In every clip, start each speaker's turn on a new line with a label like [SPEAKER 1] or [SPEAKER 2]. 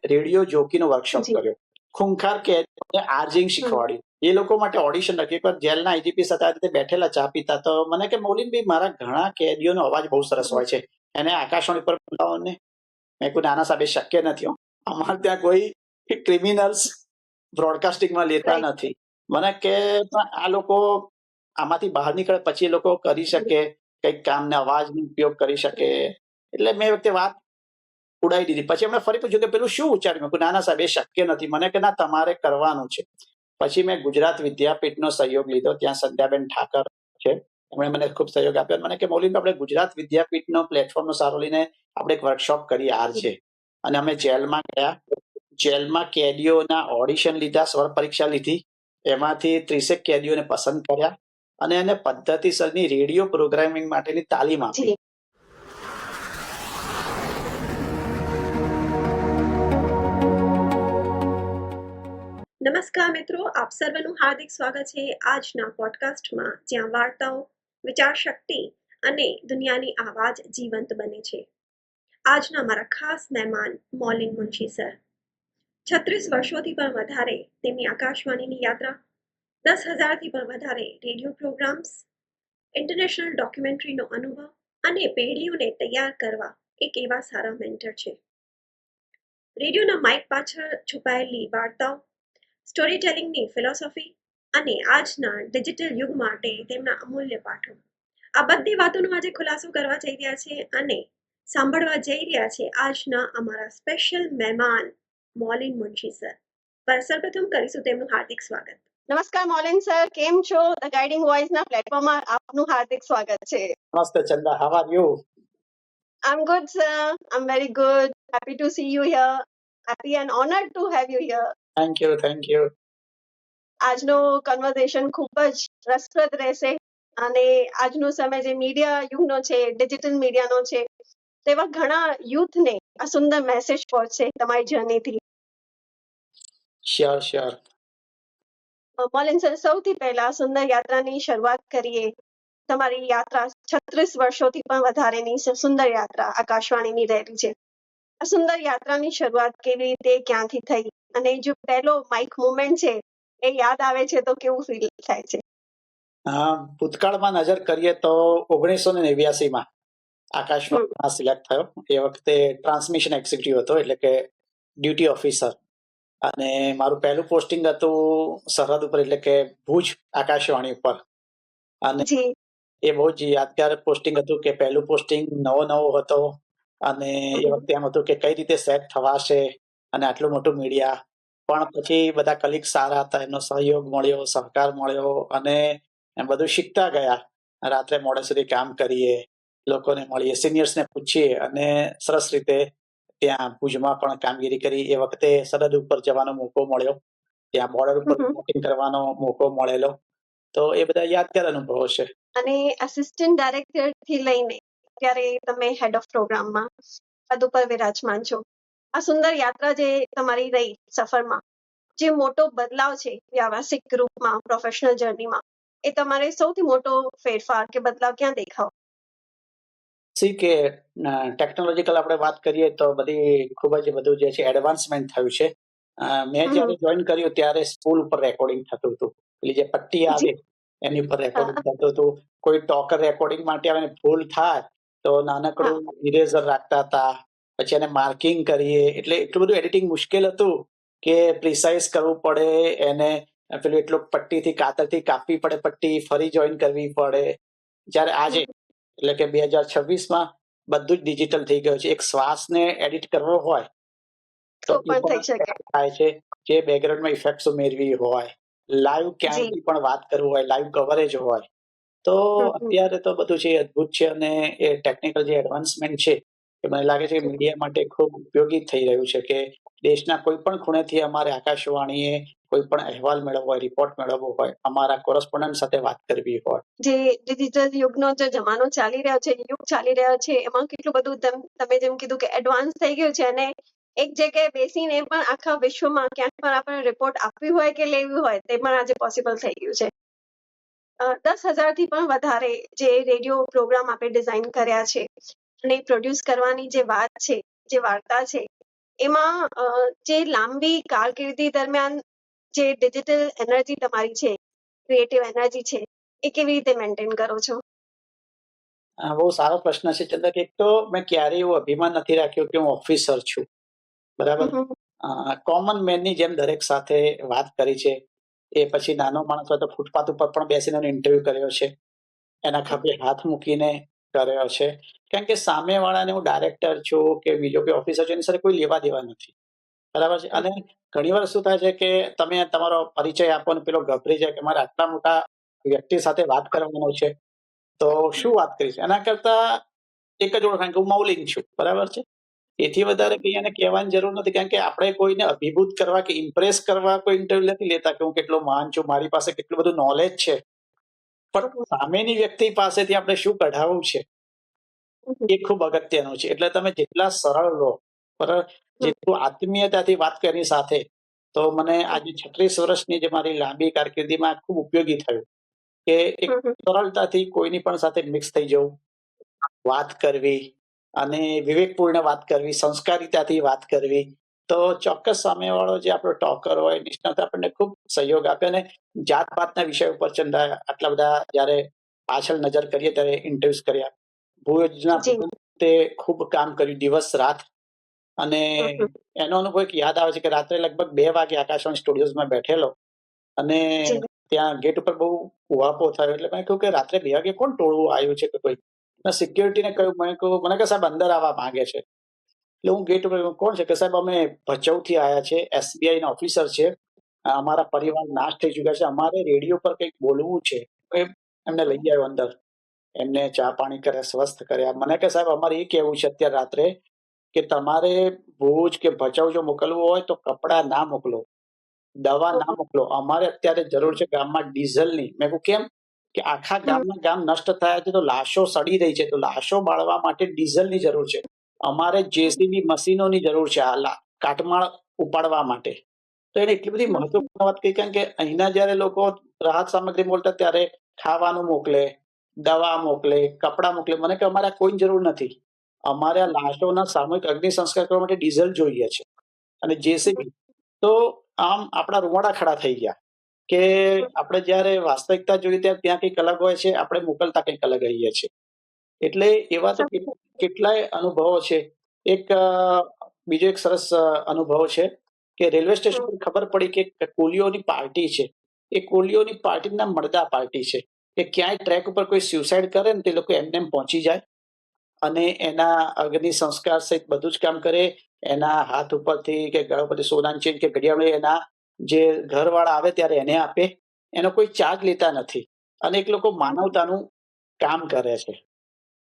[SPEAKER 1] Radio જોકીનો workshop
[SPEAKER 2] જી.
[SPEAKER 1] કર્યો. ખૂંખાર કેદીઓને આર્જિંગ શીખવાડ્યું. એ લોકો માટે ઓડિશન રાખ્યું. એકવાર જેલના આઈજીપી સાથે આ રીતે બેઠેલા ચા પીતા, તો મને કે મૌલિનભાઈ, મારા ઘણા કેદીઓનો અવાજ બહુ સરસ હોય છે, એને આકાશવાણી પર બોલાવો ને. મેં કહ્યું નાના સાહેબ, એ શક્ય નથી હો. અમારે ત્યાં કોઈ ક્રિમિનલ્સ બ્રોડકાસ્ટિંગમાં લેતા
[SPEAKER 2] Right.
[SPEAKER 1] નથી. મને કે પણ આ લોકો આમાંથી બહાર નીકળે પછી એ લોકો કરી શકે કંઈક કામને, અવાજનો ઉપયોગ કરી શકે. એટલે મેં એ વખતે વાત ઉડાવી દીધી. પછી એમણે ફરી પૂછ્યું કે પેલું શું ઉચ્ચાર્યું? મેં કહ્યું નાના સાહેબ, એ શક્ય નથી. મને કે ના, તમારે કરવાનું છે. પછી મેં ગુજરાત વિદ્યાપીઠનો સહયોગ લીધો. ત્યાં સંધ્યાબેન ઠાકર છે, એમણે મને ખૂબ સહયોગ આપ્યો. મને કે મૌલિક, આપણે ગુજરાત વિદ્યાપીઠનો પ્લેટફોર્મનો સહારો લઈને આપણે એક વર્કશોપ કરીએ આર છે. અને અમે જેલમાં ગયા. જેલમાં કેદીઓના ઓડિશન લીધા, સ્વર પરીક્ષા લીધી. એમાંથી 30 કેદીઓને પસંદ કર્યા અને એને પદ્ધતિસરની રેડિયો પ્રોગ્રામિંગ માટેની તાલીમ આપી.
[SPEAKER 2] જી. નમસ્કાર મિત્રો, આપ સર્વનું હાર્દિક સ્વાગત છે આજના પોડકાસ્ટમાં, જ્યાં વાર્તાઓ, વિચારશક્તિ અને દુનિયાની આવાજ જીવંત બને છે. આજના મારા ખાસ મહેમાન મૌલિન મુનશી સર. 36 વર્ષોથી પણ વધારે તેમની આકાશવાણીની યાત્રા, 10,000થી પણ વધારે રેડિયો પ્રોગ્રામ્સ, ઇન્ટરનેશનલ ડોક્યુમેન્ટરીનો અનુભવ અને પેઢીઓને તૈયાર કરવા એક એવા સારા મેન્ટર છે. રેડિયોના માઇક પાછળ છુપાયેલી વાર્તાઓ, સ્ટોરી ટેલિંગની ફિલોસોફી અને આજના ડિજિટલ યુગ માટે તેમના અમૂલ્ય પાઠો, આ બધી વાતોનો આજે ખુલાસો કરવા જઈ રહ્યા છે અને સાંભળવા જઈ રહ્યા છે આજના અમારા સ્પેશિયલ મહેમાન મૌલિન મુનશી સર. પર સર્વપ્રથમ કરીશું તેમનું હાર્દિક સ્વાગત. નમસ્કાર મૌલિન સર, કેમ છો? ધ ગાઇડિંગ વોઇસના પ્લેટફોર્મમાં આપનું હાર્દિક સ્વાગત છે.
[SPEAKER 1] નમસ્તે Chanda, how are you?
[SPEAKER 2] I'm good, sir. I'm very good. Happy to see you here. Happy and honored to have you here.
[SPEAKER 1] Thank you, thank you.
[SPEAKER 2] આજનો કન્વર્સેશન ખૂબ જ રસપ્રદ રહેશે અને આજનો સમય જે મીડિયા યુગનો છે, ડિજિટલ મીડિયાનો છે, તેવા ઘણા યુથને આ સુંદર મેસેજ પહોંચશે તમારી જર્નીથી.
[SPEAKER 1] Sure, sure.
[SPEAKER 2] મૌલિન સર, સૌથી પહેલા સુંદર યાત્રાની શરૂઆત કરીએ. તમારી યાત્રા 36 વર્ષોથી પણ વધારેની સુંદર યાત્રા આકાશવાણીની રહેલી છે. આ સુંદર યાત્રાની શરૂઆત કેવી રીતે, ક્યાંથી થઈ, અને જો પહેલો માઇક મુવમેન્ટ છે એ યાદ આવે છે તો કેવું ફીલ થાય છે?
[SPEAKER 1] ભૂતકાળમાં નજર કરીએ તો 1989માં આકાશવાણીમાં સિલેક્ટ થયો. એ વખતે ટ્રાન્સમિશન એક્ઝિક્યુટિવ હતો, એટલે કે ડ્યુટી ઓફિસર. અને મારું પહેલું પોસ્ટિંગ હતું સરહદ ઉપર, એટલે કે ભુજ આકાશવાણી ઉપર. અને
[SPEAKER 2] જી.
[SPEAKER 1] એ બહુ જ યાદગાર પોસ્ટિંગ હતું કે પહેલું પોસ્ટિંગ નવો હતો. અને એ વખતે એમ હતું કે કઈ રીતે સેટ થવાશે અને આટલું મોટું મીડિયા. પણ પછી બધા કલીગ સારા હતા, એમનો સહયોગ મળ્યો, સહકાર મળ્યો અને એમ બધું શીખતા ગયા. રાત્રે મોડે સુધી કામ કરીએ, લોકોને મળીએ, સિનિયર્સને પૂછીએ અને સરસ રીતે ત્યાં ભુજમાં પણ કામગીરી કરી. એ વખતે સરહદ ઉપર જવાનો મોકો મળ્યો, ત્યાં બોર્ડર ઉપર વોટિંગ કરવાનો મોકો મળેલો. તો એ બધા યાદગાર અનુભવો છે.
[SPEAKER 2] અને આસિસ્ટન્ટ ડાયરેક્ટર થી લઈને અત્યારે તમે હેડ ઓફ પ્રોગ્રામમાં પદ ઉપર વિરાજમાન છો. આ સુંદર યાત્રા જે તમારી રહી સફરમાં, જે મોટો બદલાવ છે વ્યાવસાયિક રૂપમાં, પ્રોફેશનલ જર્નીમાં, એ તમારે સૌથી મોટો ફેરફાર કે બદલાવ ક્યાં દેખાવ?
[SPEAKER 1] કે ટેકનોલોજીકલ આપણે વાત કરીએ તો બધી ખૂબ જ બધું જે છે એડવાન્સમેન્ટ થયું છે. મેં જ્યારે જોઈન કર્યું ત્યારે સ્કૂલ ઉપર રેકોર્ડિંગ થતું હતું. પેલી જે પટ્ટી આવે એની ઉપર રેકોર્ડિંગ થતું હતું. કોઈ ટોકર રેકોર્ડિંગ માટે આવે ભૂલ થાય તો નાનકડું ઇરેઝર રાખતા હતા, પછી એને માર્કિંગ કરીએ. એટલે એટલું બધું એડિટિંગ મુશ્કેલ હતું કે પ્રિસાઇઝ કરવું પડે, એને પેલું એટલું પટ્ટીથી કાતરથી કાપવી પડે, પટ્ટી ફરી જોઈન કરવી પડે. જ્યારે આજે એટલે કે 2026માં બધું જ ડિજિટલ થઈ ગયું છે. એક શ્વાસને એડિટ કરવો હોય તો
[SPEAKER 2] પણ થઈ શકે
[SPEAKER 1] થાય છે, જે બેકગ્રાઉન્ડમાં ઇફેક્ટ્સ ઉમેરવી હોય, લાઈવ ક્યાંથી પણ વાત કરવું હોય, લાઈવ કવરેજ હોય, તો અત્યારે તો બધું છે અદ્ભુત છે. અને એ ટેકનિકલ જે એડવાન્સમેન્ટ છે એ મને લાગે છે કે મીડિયા માટે ખૂબ ઉપયોગી થઈ રહ્યું છે. કે દેશના કોઈ પણ ખૂણેથી અમારે આકાશવાણીએ કોઈ પણ અહેવાલ મેળવવો હોય, રિપોર્ટ મેળવવો હોય, અમારા કોરસ્પોન્ડન્ટ સાથે વાત કરવી હોય.
[SPEAKER 2] જે ડિજિટલ યુગનો જે જમાનો ચાલી રહ્યો છે, યુગ ચાલી રહ્યો છે, એમાં કેટલું બધું તમે જેમ કીધું કે એડવાન્સ થઈ ગયું છે. અને એક જગ્યાએ બેસીને પણ આખા વિશ્વમાં ક્યાંક પણ આપણે રિપોર્ટ આપવી હોય કે લેવી હોય તે પણ આજે પોસિબલ થઈ ગયું છે. 10,000થી પણ વધારે જે રેડિયો પ્રોગ્રામ આપણે ડિઝાઇન કર્યા છે અને પ્રોડ્યુસ કરવાની જે વાત છે, જે વાર્તા છે, એમાં જે લાંબી કારકિર્દી દરમિયાન જે ડિજિટલ એનર્જી તમારી છે, ક્રિએટિવ એનર્જી છે, એ કેવી રીતે મેન્ટેન કરો છો?
[SPEAKER 1] બહુ સારો પ્રશ્ન છે ચંદક. એક તો મેં ક્યારેય એવું અભિમાન નથી રાખ્યું કે હું ઓફિસર છું, બરાબર. કોમન મેનની જેમ દરેક સાથે વાત કરી છે. એ પછી નાનો માણસ હોય તો ફૂટપાથ ઉપર પણ બેસીને ઇન્ટરવ્યુ કર્યો છે, એના ખભે હાથ મૂકીને કર્યો છે. કારણ કે સામેવાળાને હું ડાયરેક્ટર છું કે બીજો કોઈ ઓફિસર છું એની સાથે કોઈ લેવા દેવા નથી, બરાબર છે. અને ઘણી વાર શું થાય છે કે તમે તમારો પરિચય આપો ને પેલો ગભરી જાય કે મારે આટલા મોટા વ્યક્તિ સાથે વાત કરવાનો છે, તો શું વાત કરીશ. એના કરતા એક જ ઓળખાણ કે હું મૌલિક છું, બરાબર છે. એથી વધારે કંઈ એને કહેવાની જરૂર નથી. કારણ કે આપણે કોઈને અભિભૂત કરવા કે ઇમ્પ્રેસ કરવા કોઈ ઇન્ટરવ્યુ નથી લેતા કે હું કેટલો મહાન છું, મારી પાસે કેટલું બધું નોલેજ છે. પણ સામેની વ્યક્તિ પાસેથી આપણે શું કઢાવવું છે એ ખૂબ અગત્યનું છે. એટલે તમે જેટલા સરળ રહો, બરાબર, જેટલું આત્મીયતાથી વાત કરી સાથે, તો મને આજે 36 વર્ષની જે મારી લાંબી કારકિર્દીમાં ખૂબ ઉપયોગી થયું કે એક સરળતાથી કોઈની પણ સાથે મિક્સ થઈ જવું, વાત કરવી અને વિવેકપૂર્ણ વાત કરવી, સંસ્કારિતાથી વાત કરવી. તો ચોક્કસ સામેવાળો જે આપણો ટોકર હોય, નિષ્ણાત આપણને ખૂબ સહયોગ આપે. અને જાત-પાતના વિષય ઉપર ચંદા આટલા બધા જ્યારે પાછળ નજર કરીએ ત્યારે ઇન્ટરવ્યુઝ કર્યા. ભુજના તે ખૂબ કામ કર્યું દિવસ રાત. અને એનો અનુભવ એક યાદ આવે છે કે રાત્રે લગભગ 2 વાગે આકાશવાણી સ્ટુડિયોઝમાં બેઠેલો અને ત્યાં ગેટ ઉપર બહુ ઉહાપો થયો. એટલે મેં કહ્યું કે રાત્રે 2 વાગે કોણ ટોળું આવ્યું છે કે કોઈ. મેં સિક્યોરિટીને કહ્યું, મેં કહ્યું, મને કે સાહેબ અંદર આવવા માંગે છે. એટલે હું ગેટ ઉપર કોણ છે કે સાહેબ અમે ભચાઉથી આવ્યા છે, SBI ના ઓફિસર છે, અમારા પરિવાર નાશ થઈ ચુક્યા છે, અમારે રેડિયો પર કંઈક બોલવું છે. એમને લઈ આવ્યો અંદર, એમને ચા પાણી કર્યા, સ્વસ્થ કર્યા. મને કે સાહેબ અમારે એ કેવું છે અત્યારે રાત્રે કે તમારે ભુજ કે ભચાઉ જો મોકલવું હોય તો કપડા ના મોકલો, દવા ના મોકલો, અમારે અત્યારે જરૂર છે ગામમાં ડીઝલની. મેં કહ્યું કેમ? કે આખા ગામના ગામ નષ્ટ થયા છે, તો લાશો સડી રહી છે, તો લાશો બાળવા માટે ડીઝલની જરૂર છે. અમારે જેસીબી મશીનોની જરૂર છે આ કાટમાળ ઉપાડવા માટે. તો એને એટલી બધી મહત્વપૂર્ણ વાત કહી. કારણ કે અહીંના જયારે લોકો રાહત સામગ્રી મોકલતા ત્યારે ખાવાનું મોકલે, દવા મોકલે, કપડાં મોકલે. મને કે અમારે કોઈ જરૂર નથી, અમારે આ લાશોના સામૂહિક અગ્નિ સંસ્કાર કરવા માટે ડીઝલ જોઈએ છે અને જેસીબી. તો આમ આપણા રૂવાડા ખડા થઈ ગયા કે આપણે જયારે વાસ્તવિકતા જોઈએ ત્યારે ત્યાં કંઈક અલગ હોય છે, આપણે મોકલતા કંઈક અલગ આવીએ છીએ. એટલે એવા તો કેટલાય અનુભવો છે. એક બીજો એક સરસ અનુભવ છે કે રેલવે સ્ટેશન પર ખબર પડી કે કોલીઓની પાર્ટી છે. એ કોલીઓની પાર્ટીનું નામ મડદા પાર્ટી છે. કે ક્યાંય ટ્રેક ઉપર કોઈ સ્યુસાઇડ કરે ને તે લોકો એમને એમ પહોંચી જાય અને એના અગ્નિ સંસ્કાર સહિત બધું જ કામ કરે. એના હાથ ઉપરથી કે ગળા પરથી સોનાની ચેન કે ઘડિયાળ એના જે ઘરવાળા આવે ત્યારે એને આપે. એનો કોઈ ચાર્જ લેતા નથી અને એક લોકો માનવતાનું કામ કરે છે.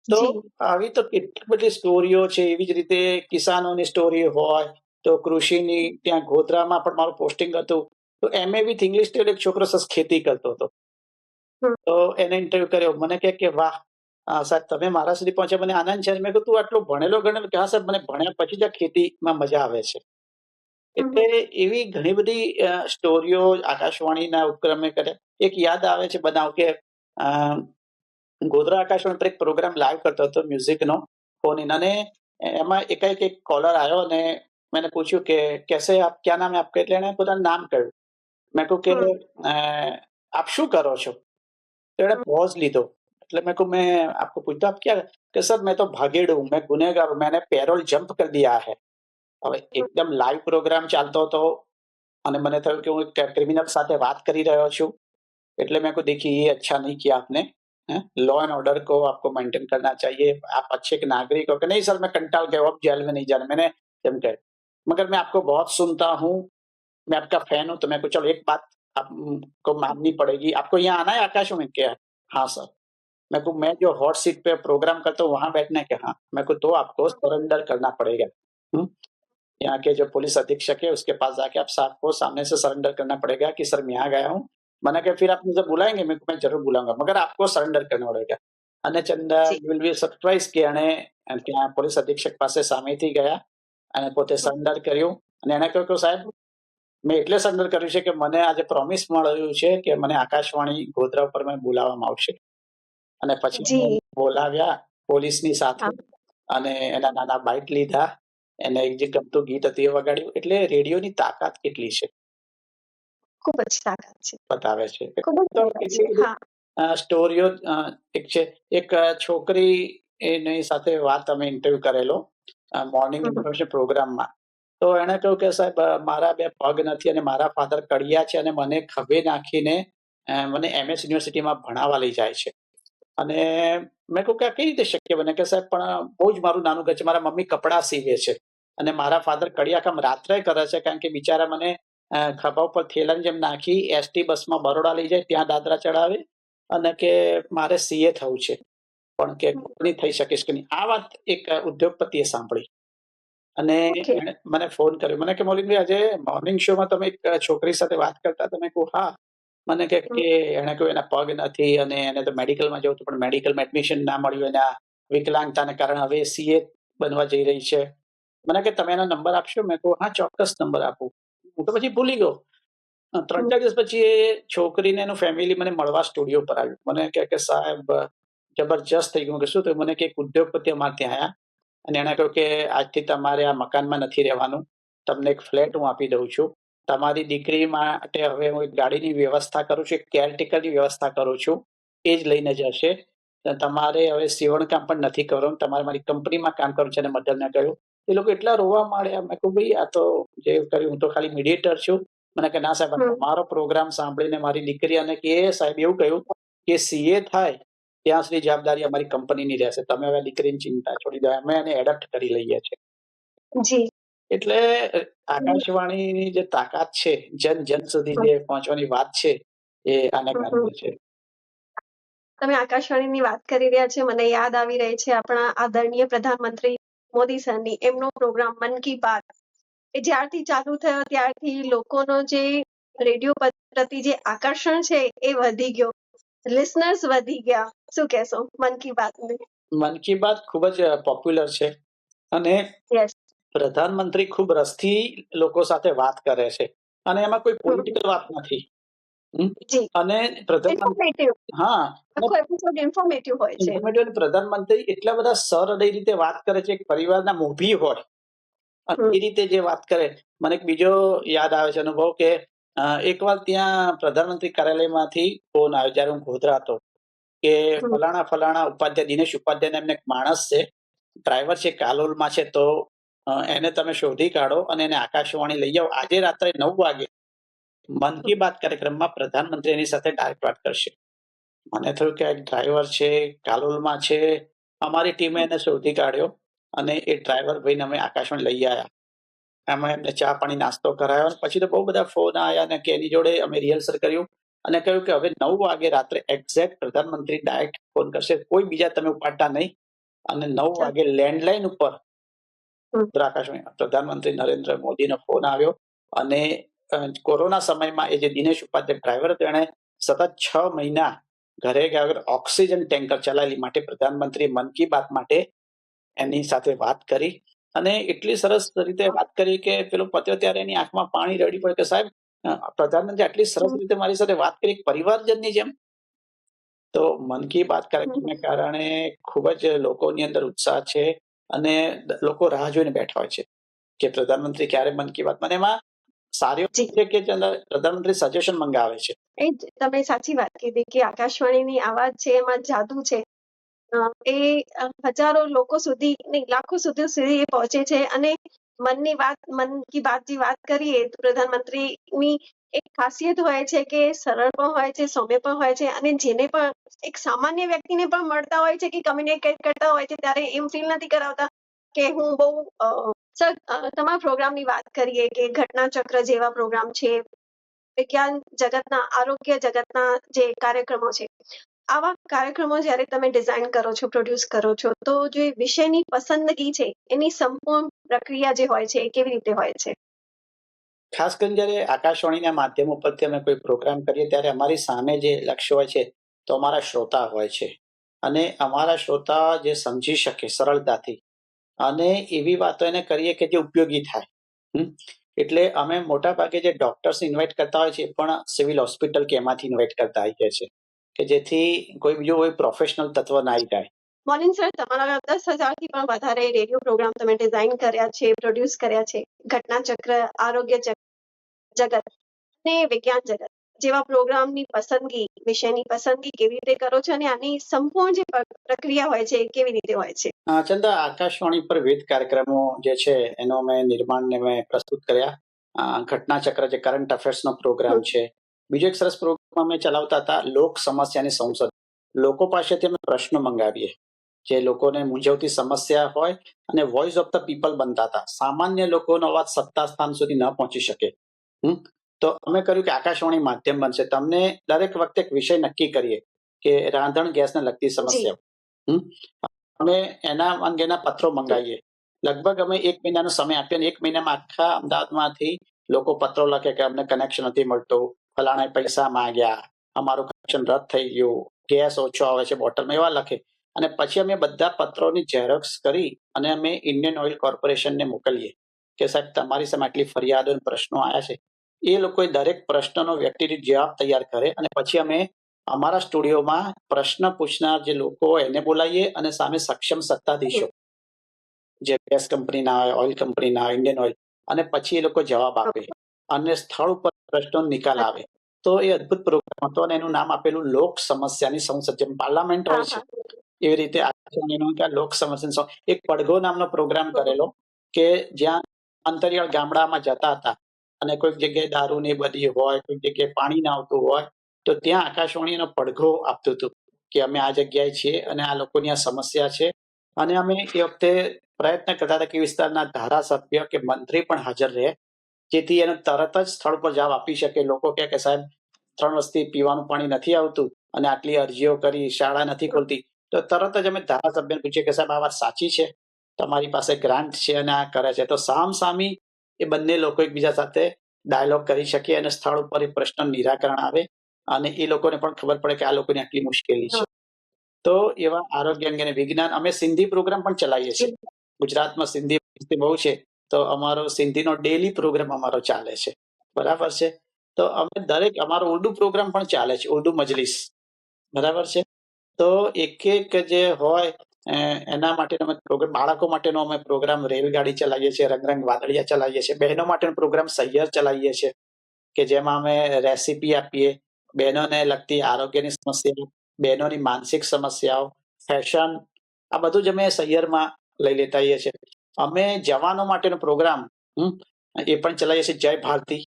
[SPEAKER 1] તો આવી તો કેટલી બધી સ્ટોરીઓ છે. એવી જ રીતે કિસાનોની સ્ટોરી હોય તો કૃષિની, ત્યાં ગોધરામાં પણ મારું પોસ્ટિંગ હતું, તો MA વિથ ઇંગ્લિશ એક છોકરો સસ ખેતી કરતો હતો. તો એને ઇન્ટરવ્યુ કર્યો. મને કે વાહ સાહેબ તમે મારા સુધી પહોંચ્યા, મને આનંદ છે. મેં કહ્યું તું આટલો ભણેલો ગણેલો? કે હા સાહેબ, મને ભણ્યા પછી જ આ ખેતીમાં મજા આવે છે. એટલે એવી ઘણી બધી સ્ટોરીઓ આકાશવાણીના ઉપક્રમે કરે. એક યાદ આવે છે બનાવ કે ગોધરા આકાશવાણી પર એક પ્રોગ્રામ લાઈવ કરતો હતો મ્યુઝિકનો ફોન ઇન. અને એમાં એકાએક એક કોલર આવ્યો અને મેં પૂછ્યું કે कैसे आप, क्या नाम है आपका? એટલે એણે પોતાનું નામ કહ્યું. મેં કહ્યું કે આપ શું કરો છો? તો એણે પોઝ લીધો. એટલે મેં કહ્યું मैं आपको पूछता आप क्या? कि सर मैं तो भागेड़ हूँ, मैं गुनहगार हूँ, मैंने पैरोल जंप कर दिया है. હવે એકદમ લાઈવ પ્રોગ્રામ ચાલતો હતો અને મને થયું કે હું એક ક્રિમિનલ સાથે વાત કરી રહ્યો છું. એટલે મેં को देखिए ये अच्छा नहीं किया आपने, लॉ एंड ऑर्डर को आपको मेंटेन करना चाहिए, आप अच्छे एक नागरिक हो. कि नहीं सर मैं कंटाल गया हूं, अब जेल में नहीं जाना. मैंने जम कह मगर मैं आपको बहुत सुनता हूँ, मैं आपका फैन हूं, तो मेरे को चलो एक बात आपको माननी पड़ेगी. आपको यहाँ आना है आकाश में? क्या? हाँ सर. मैं को मैं जो हॉट सीट पे प्रोग्राम करता हूँ वहां बैठना है? क्या? हाँ. मैं को तो आपको सरेंडर करना पड़ेगा. यहाँ के जो पुलिस अधीक्षक है उसके पास जाके आप साहब को सामने से सरेंडर करना पड़ेगा कि सर मैं यहाँ गया हूँ. मैंने कहा फिर आप मुझे बुलाएंगे? मैं जरूर बुलाऊंगा, मगर आपको सरेंडर करना पड़ेगा. અને ચંદા વિલ બી સરપ્રાઈઝ કે એણે ત્યાં પોલીસ અધિક્ષક પાસે સામેથી ગયા અને પોતે સરેન્ડર કર્યું. અને એણે કહ્યું કે સાહેબ મેં એટલે સરેન્ડર કર્યું છે કે મને આજે પ્રોમિસ મળ્યું છે કે મને આકાશવાણી ગોધરા ઉપર મને બોલાવવામાં આવશે. અને પછી બોલાવ્યા પોલીસની સાથે અને એના નાના બાઇટ લીધા. એને એક જે ગમતું ગીત હતું એ વગાડ્યું. એટલે રેડિયોની તાકાત કેટલી છે
[SPEAKER 2] ખૂબ જ તાકાત છે.
[SPEAKER 1] બતાવે છે.
[SPEAKER 2] ખૂબ જ
[SPEAKER 1] તો
[SPEAKER 2] તાકાત
[SPEAKER 1] કેટલી
[SPEAKER 2] છે.
[SPEAKER 1] બધી
[SPEAKER 2] હા.
[SPEAKER 1] સ્ટોરીઓ એક છે. એક છોકરી એની સાથે વાત અમે ઇન્ટરવ્યુ કરેલો મોર્નિંગ
[SPEAKER 2] હમ, હમ.
[SPEAKER 1] ઇન્ફોર્મેશન પ્રોગ્રામમાં. તો એણે કહ્યું કે સાહેબ મારા 2 પગ નથી અને મારા ફાધર કડિયા છે અને મને ખભે નાખીને મને MS યુનિવર્સિટીમાં ભણાવવા લઈ જાય છે. અને મેં કહ્યું કે આ કઈ રીતે શક્ય બને? કે સાહેબ પણ બહુ જ મારું નાનું ઘર છે. મારા મમ્મી કપડાં સીવે છે અને મારા ફાધર કડિયા કામ રાત્રે કરે છે, કારણ કે બિચારા મને ખભા ઉપર થેલાની જેમ નાખી ST બસમાં બરોડા લઈ જાય, ત્યાં દાદરા ચડાવે અને કે મારે CA થવું છે, પણ કે નહીં થઈ શકીશ કે નહીં. આ વાત એક ઉદ્યોગપતિએ સાંભળી અને
[SPEAKER 2] ઓકે.
[SPEAKER 1] એણે મને ફોન કર્યો. મને કે મૌલિકભાઈ, આજે મોર્નિંગ શોમાં તમે એક છોકરી સાથે વાત કરતા હતા. મેં કહ્યું હા. મને કે
[SPEAKER 2] હમ,
[SPEAKER 1] કે એણે કહ્યું એના પગ નથી અને એને તો મેડિકલમાં જવું હતું, પણ મેડિકલમાં એડમિશન ના મળ્યું એના વિકલાંગતાને કારણે. હવે CA બનવા જઈ રહી છે. મને કે તમે એનો નંબર આપશો? મેં કહ્યું હા, ચોક્કસ નંબર આપું. હું તો પછી ભૂલી ગયો. 3-4 દિવસ પછી એ છોકરીને એનું ફેમિલી મને મળવા સ્ટુડિયો પર આવ્યું. મને કહે કે સાહેબ જબરજસ્ત થઈ ગયું. કે શું થયું? મને કે એક ઉદ્યોગપતિ અમારે ત્યાં આવ્યા અને એણે કહ્યું કે આજથી તમારે આ મકાનમાં નથી રહેવાનું, તમને એક ફ્લેટ હું આપી દઉં છું. તમારી દીકરી માટે હવે હું એક ગાડીની વ્યવસ્થા કરું છું, એક કેરટેકરની વ્યવસ્થા કરું છું, એ જ લઈને જશે. તમારે હવે સીવણકામ પણ નથી કરવાનું, તમારે મારી કંપનીમાં કામ કરવું છે. અને મધરને કહ્યું. એ લોકો એટલા રોવા માંડ્યા. મેં કહ્યું ભાઈ, આ તો જે કર્યું, હું તો ખાલી મીડિયેટર છું. મને કે ના સાહેબ,
[SPEAKER 2] હમ.
[SPEAKER 1] તમારો પ્રોગ્રામ સાંભળીને મારી દીકરી અને કે સાહેબ એવું કહ્યું કે CA થાય ત્યાં સુધી જવાબદારી અમારી કંપનીની રહેશે. તમે હવે દીકરીની ચિંતા છોડી દો, અમે એને એડપ્ટ કરી લઈએ છીએ.
[SPEAKER 2] જી.
[SPEAKER 1] એટલે આકાશવાણીની જે તાકાત છે, જન જન સુધી
[SPEAKER 2] હમ,
[SPEAKER 1] જે પહોંચવાની વાત છે, એ આને
[SPEAKER 2] હમ,
[SPEAKER 1] કારણે છે.
[SPEAKER 2] તમે આકાશવાણીની વાત કરી રહ્યા છે, મને યાદ આવી રહી છે આપણા આદરણીય પ્રધાનમંત્રી મોદી સરની એમનો પ્રોગ્રામ મન કી બાત. એ જ્યારથી ચાલુ થયો ત્યારથી લોકોનો જે રેડિયો પ્રતિ જે આકર્ષણ છે એ વધી ગયો, લિસનર્સ વધી ગયા. શું કહેશો મન કી બાતને?
[SPEAKER 1] મન કી બાત ખૂબ જ પોપ્યુલર છે અને
[SPEAKER 2] યસ.
[SPEAKER 1] પ્રધાનમંત્રી ખૂબ રસથી લોકો સાથે વાત કરે છે અને એમાં કોઈ પોલિટિકલ વાત નથી.
[SPEAKER 2] જી.
[SPEAKER 1] અને પ્રધાનમંત્રી,
[SPEAKER 2] ઇન્ફોર્મેટિવ.
[SPEAKER 1] હા,
[SPEAKER 2] આખો એપિસોડ ઇન્ફોર્મેટિવ હોય છે.
[SPEAKER 1] ઇન્ફોર્મેટિવ. પ્રધાનમંત્રી એટલા બધા સરળ રીતે વાત કરે છે, એક પરિવારના મોભી હોય અને
[SPEAKER 2] હમ,
[SPEAKER 1] એ રીતે જે વાત કરે. મને એક બીજો યાદ આવે છે અનુભવ કે એકવાર ત્યાં પ્રધાનમંત્રી કાર્યાલયમાંથી ફોન આવ્યો જ્યારે હું ગોધરા હતો કે
[SPEAKER 2] હમ,
[SPEAKER 1] ફલાણા ઉપાધ્યાય, દિનેશ ઉપાધ્યાય નામનો એક માણસ છે, ડ્રાઈવર છે, કાલોલમાં છે, તો એને તમે શોધી કાઢો અને એને આકાશવાણી લઈ આવો. આજે રાત્રે 9 વાગે મન કી બાત કાર્યક્રમમાં પ્રધાનમંત્રી એની સાથે ડાયરેક્ટ વાત કરશે. મને થયું કે આ એક ડ્રાઈવર છે, કાલોલમાં છે. અમારી ટીમે એને શોધી કાઢ્યો અને એ ડ્રાઈવર ભાઈને અમે આકાશવાણી લઈ આવ્યા. એમાં એમને ચા પાણી નાસ્તો કરાયો. પછી તો બહુ બધા ફોન આવ્યા અને કે એની જોડે અમે રિહર્સલ કર્યું અને કહ્યું કે હવે 9 વાગે રાત્રે એક્ઝેક્ટ પ્રધાનમંત્રી ડાયરેક્ટ ફોન કરશે, કોઈ બીજા તમે ઉપાડતા નહીં. અને 9 વાગે લેન્ડલાઈન ઉપર
[SPEAKER 2] હમ,
[SPEAKER 1] આકાશવાણી પ્રધાનમંત્રી નરેન્દ્ર મોદીનો ફોન આવ્યો અને કોરોના સમયમાં એ જે દિનેશ ઉપાધ્યાય ડ્રાઈવર હતો, એણે સતત 6 મહિના ઘરે ગયા વગર ઓક્સિજન ટેન્કર ચલાવેલી માટે પ્રધાનમંત્રી મન કી બાત માટે એની સાથે વાત કરી અને એટલી સરસ રીતે વાત કરી કે પેલો પત્યો ત્યારે એની આંખમાં પાણી રડી પડે કે સાહેબ, પ્રધાનમંત્રી આટલી સરસ રીતે મારી સાથે વાત કરી, એક પરિવારજનની જેમ. તો મન કી બાત કાર્યક્રમને કારણે ખૂબ જ લોકોની અંદર ઉત્સાહ છે અને લોકો રાહ જોઈને બેઠા હોય છે કે પ્રધાનમંત્રી ક્યારે મન કી બાત. મને એમાં સારી
[SPEAKER 2] જી.
[SPEAKER 1] વાત છે કે પ્રધાનમંત્રી સજેશન મંગાવે છે.
[SPEAKER 2] એ જ તમે સાચી વાત કીધી કે આકાશવાણીની આવાજ છે એમાં જાદુ છે. એ હજારો લોકો સુધી નહીં, લાખો સુધી એ પહોંચે છે અને મન કી બાત જે વાત કરીએ તો પ્રધાનમંત્રીની એક ખાસિયત હોય છે કે સરળ પણ હોય છે, સૌમ્ય પણ હોય છે અને જેને પણ એક સામાન્ય વ્યક્તિને પણ મળતા હોય છે કે કમ્યુનિકેટ કરતા હોય છે ત્યારે એમ ફીલ નથી કરાવતા કે હું બહુ સર, તમારા પ્રોગ્રામની વાત કરીએ કે ઘટના ચક્ર જેવા પ્રોગ્રામ છે, વિજ્ઞાન જગતના, આરોગ્ય જગતના જે કાર્યક્રમો છે, આવા કાર્યક્રમો જ્યારે તમે ડિઝાઇન કરો છો, પ્રોડ્યુસ કરો છો, તો જે વિષયની પસંદગી છે એની સંપૂર્ણ પ્રક્રિયા જે હોય છે એ કેવી રીતે હોય છે?
[SPEAKER 1] ખાસ કરીને જ્યારે આકાશવાણીના માધ્યમ ઉપરથી અમે કોઈ પ્રોગ્રામ કરીએ ત્યારે અમારી સામે જે લક્ષ્ય હોય છે તો અમારા શ્રોતા હોય છે અને અમારા શ્રોતા જે સમજી શકે સરળતાથી અને એવી વાતો એને કરીએ કે જે ઉપયોગી થાય. એટલે અમે મોટા ભાગે જે ડોક્ટર્સ ઇન્વાઇટ કરતા હોય છે એ પણ સિવિલ હોસ્પિટલ કે એમાંથી ઇન્વાઇટ કરતા હોઈએ છે કે જેથી કોઈ બીજો કોઈ પ્રોફેશનલ તત્વ ના આવી જાય.
[SPEAKER 2] મોર્નિંગ સર, તમારા 10,000થી પણ વધારે રેડિયો પ્રોગ્રામ તમે ડિઝાઇન કર્યા છે, પ્રોડ્યુસ કર્યા છે. ઘટના ચક્ર, આરોગ્ય જગત અને વિજ્ઞાન જગત જેવા પ્રોગ્રામની પસંદગી, વિષયની પસંદગી કેવી રીતે કરો છો અને આની સંપૂર્ણ જે પ્રક્રિયા હોય છે એ કેવી રીતે હોય છે?
[SPEAKER 1] ચંદા, આકાશવાણી પર વિવિધ કાર્યક્રમો જે છે એનો અમે નિર્માણને અમે પ્રસ્તુત કર્યા. ઘટના ચક્ર જે કરંટ અફેર્સનો પ્રોગ્રામ છે. બીજો એક સરસ પ્રોગ્રામ અમે ચલાવતા હતા, લોક સમસ્યાની સંસદ. લોકો પાસેથી અમે પ્રશ્નો મંગાવીએ જે લોકોને મૂંઝવતી સમસ્યા હોય અને વોઇસ ઓફ ધ પીપલ બનતા હતા. સામાન્ય લોકોનો અવાજ સત્તા સ્થાન સુધી ન પહોંચી શકે. તો અમે કર્યું કે આકાશવાણી માધ્યમ બનશે. તમને દરેક વખતે એક વિષય નક્કી કરીએ કે રાંધણ ગેસને લગતી સમસ્યા. અમે એના અંગેના પત્રો મંગાવીએ. લગભગ અમે 1 મહિનાનો સમય આપીએ અને 1 મહિનામાં આખા અમદાવાદમાંથી લોકો પત્રો લખે કે અમને કનેક્શન નથી મળતું, ફલાણાએ પૈસા માંગ્યા, અમારું કનેક્શન રદ થઈ ગયું, ગેસ ઓછો આવે છે બોટલમાં, એવા લખે. અને પછી અમે બધા પત્રોની ઝેરોક્સ કરી અને અમે ઇન્ડિયન ઓઇલ કોર્પોરેશનને મોકલીએ કે સાહેબ, તમારી સામે આટલી ફરિયાદો અને પ્રશ્નો આવ્યા છે. એ લોકોએ દરેક પ્રશ્નનો વ્યક્તિગત જવાબ તૈયાર કરે અને પછી અમે અમારા સ્ટુડિયોમાં પ્રશ્ન પૂછનાર જે લોકો એને બોલાવીએ અને સામે સક્ષમ સત્તાધીશો જે ગેસ કંપનીના હોય, ઓઇલ કંપનીના હોય, ઇન્ડિયન ઓઇલ, અને પછી એ લોકો જવાબ આપે અને સ્થળ ઉપર પ્રશ્નો નિકાલ આવે. તો એ અદ્ભુત પ્રોગ્રામ હતો અને એનું નામ આપેલું લોક સમસ્યાની સંસદ. જેમ પાર્લામેન્ટ હોય છે એવી રીતે લોક સમસ્યા. એક પડઘો નામનો પ્રોગ્રામ કરેલો કે જ્યાં અંતરિયાળ ગામડામાં જતા હતા અને કોઈક જગ્યાએ દારૂની બધી હોય, કોઈક જગ્યાએ પાણી ના આવતું હોય, તો ત્યાં આકાશવાણી એનો પડઘો આપતું હતું કે અમે આ જગ્યાએ છીએ અને આ લોકોની આ સમસ્યા છે. અને અમે એ વખતે પ્રયત્ન કરતા હતા કે વિસ્તારના ધારાસભ્ય કે મંત્રી પણ હાજર રહે, જેથી એને તરત જ સ્થળ પર જવાબ આપી શકે. લોકો કહે કે સાહેબ, 3 વર્ષથી પીવાનું પાણી નથી આવતું અને આટલી અરજીઓ કરી, શાળા નથી ખોલતી, તો તરત જ અમે ધારાસભ્યને પૂછીએ કે સાહેબ, આ વાત સાચી છે? તમારી પાસે ગ્રાન્ટ છે અને આ કરે છે? તો સામસામી એ બંને લોકો એકબીજા સાથે ડાયલોગ કરી શકે અને સ્થળ ઉપર એ પ્રશ્ન નિરાકરણ આવે અને એ લોકોને પણ ખબર પડે કે આ લોકોની આટલી મુશ્કેલી છે. તો એવા આરોગ્ય અંગે વિજ્ઞાન, અમે સિંધી પ્રોગ્રામ પણ ચલાવીએ છીએ. ગુજરાતમાં સિંધી બહુ છે, તો અમારો સિંધીનો ડેલી પ્રોગ્રામ અમારો ચાલે છે. બરાબર છે. તો અમે દરેક, અમારો ઉર્દુ પ્રોગ્રામ પણ ચાલે છે, ઉર્દુ મજલિસ. બરાબર છે. તો એક જે હોય એના માટેનો અમે પ્રોગ્રામ, બાળકો માટેનો અમે પ્રોગ્રામ રેલગાડી ચલાવીએ છીએ, રંગ વાદળિયા ચલાવીએ છીએ. બહેનો માટેનો પ્રોગ્રામ સહિયર ચલાવીએ છીએ કે જેમાં અમે રેસીપી આપીએ, બહેનોને લગતી આરોગ્યની સમસ્યાઓ, બહેનોની માનસિક સમસ્યાઓ, ફેશન, આ બધું જ અમે સહિયરમાં લઈ લેતા હોઈએ છીએ. અમે જવાનો માટેનો પ્રોગ્રામ એ પણ ચલાવીએ છીએ, જય ભારતી.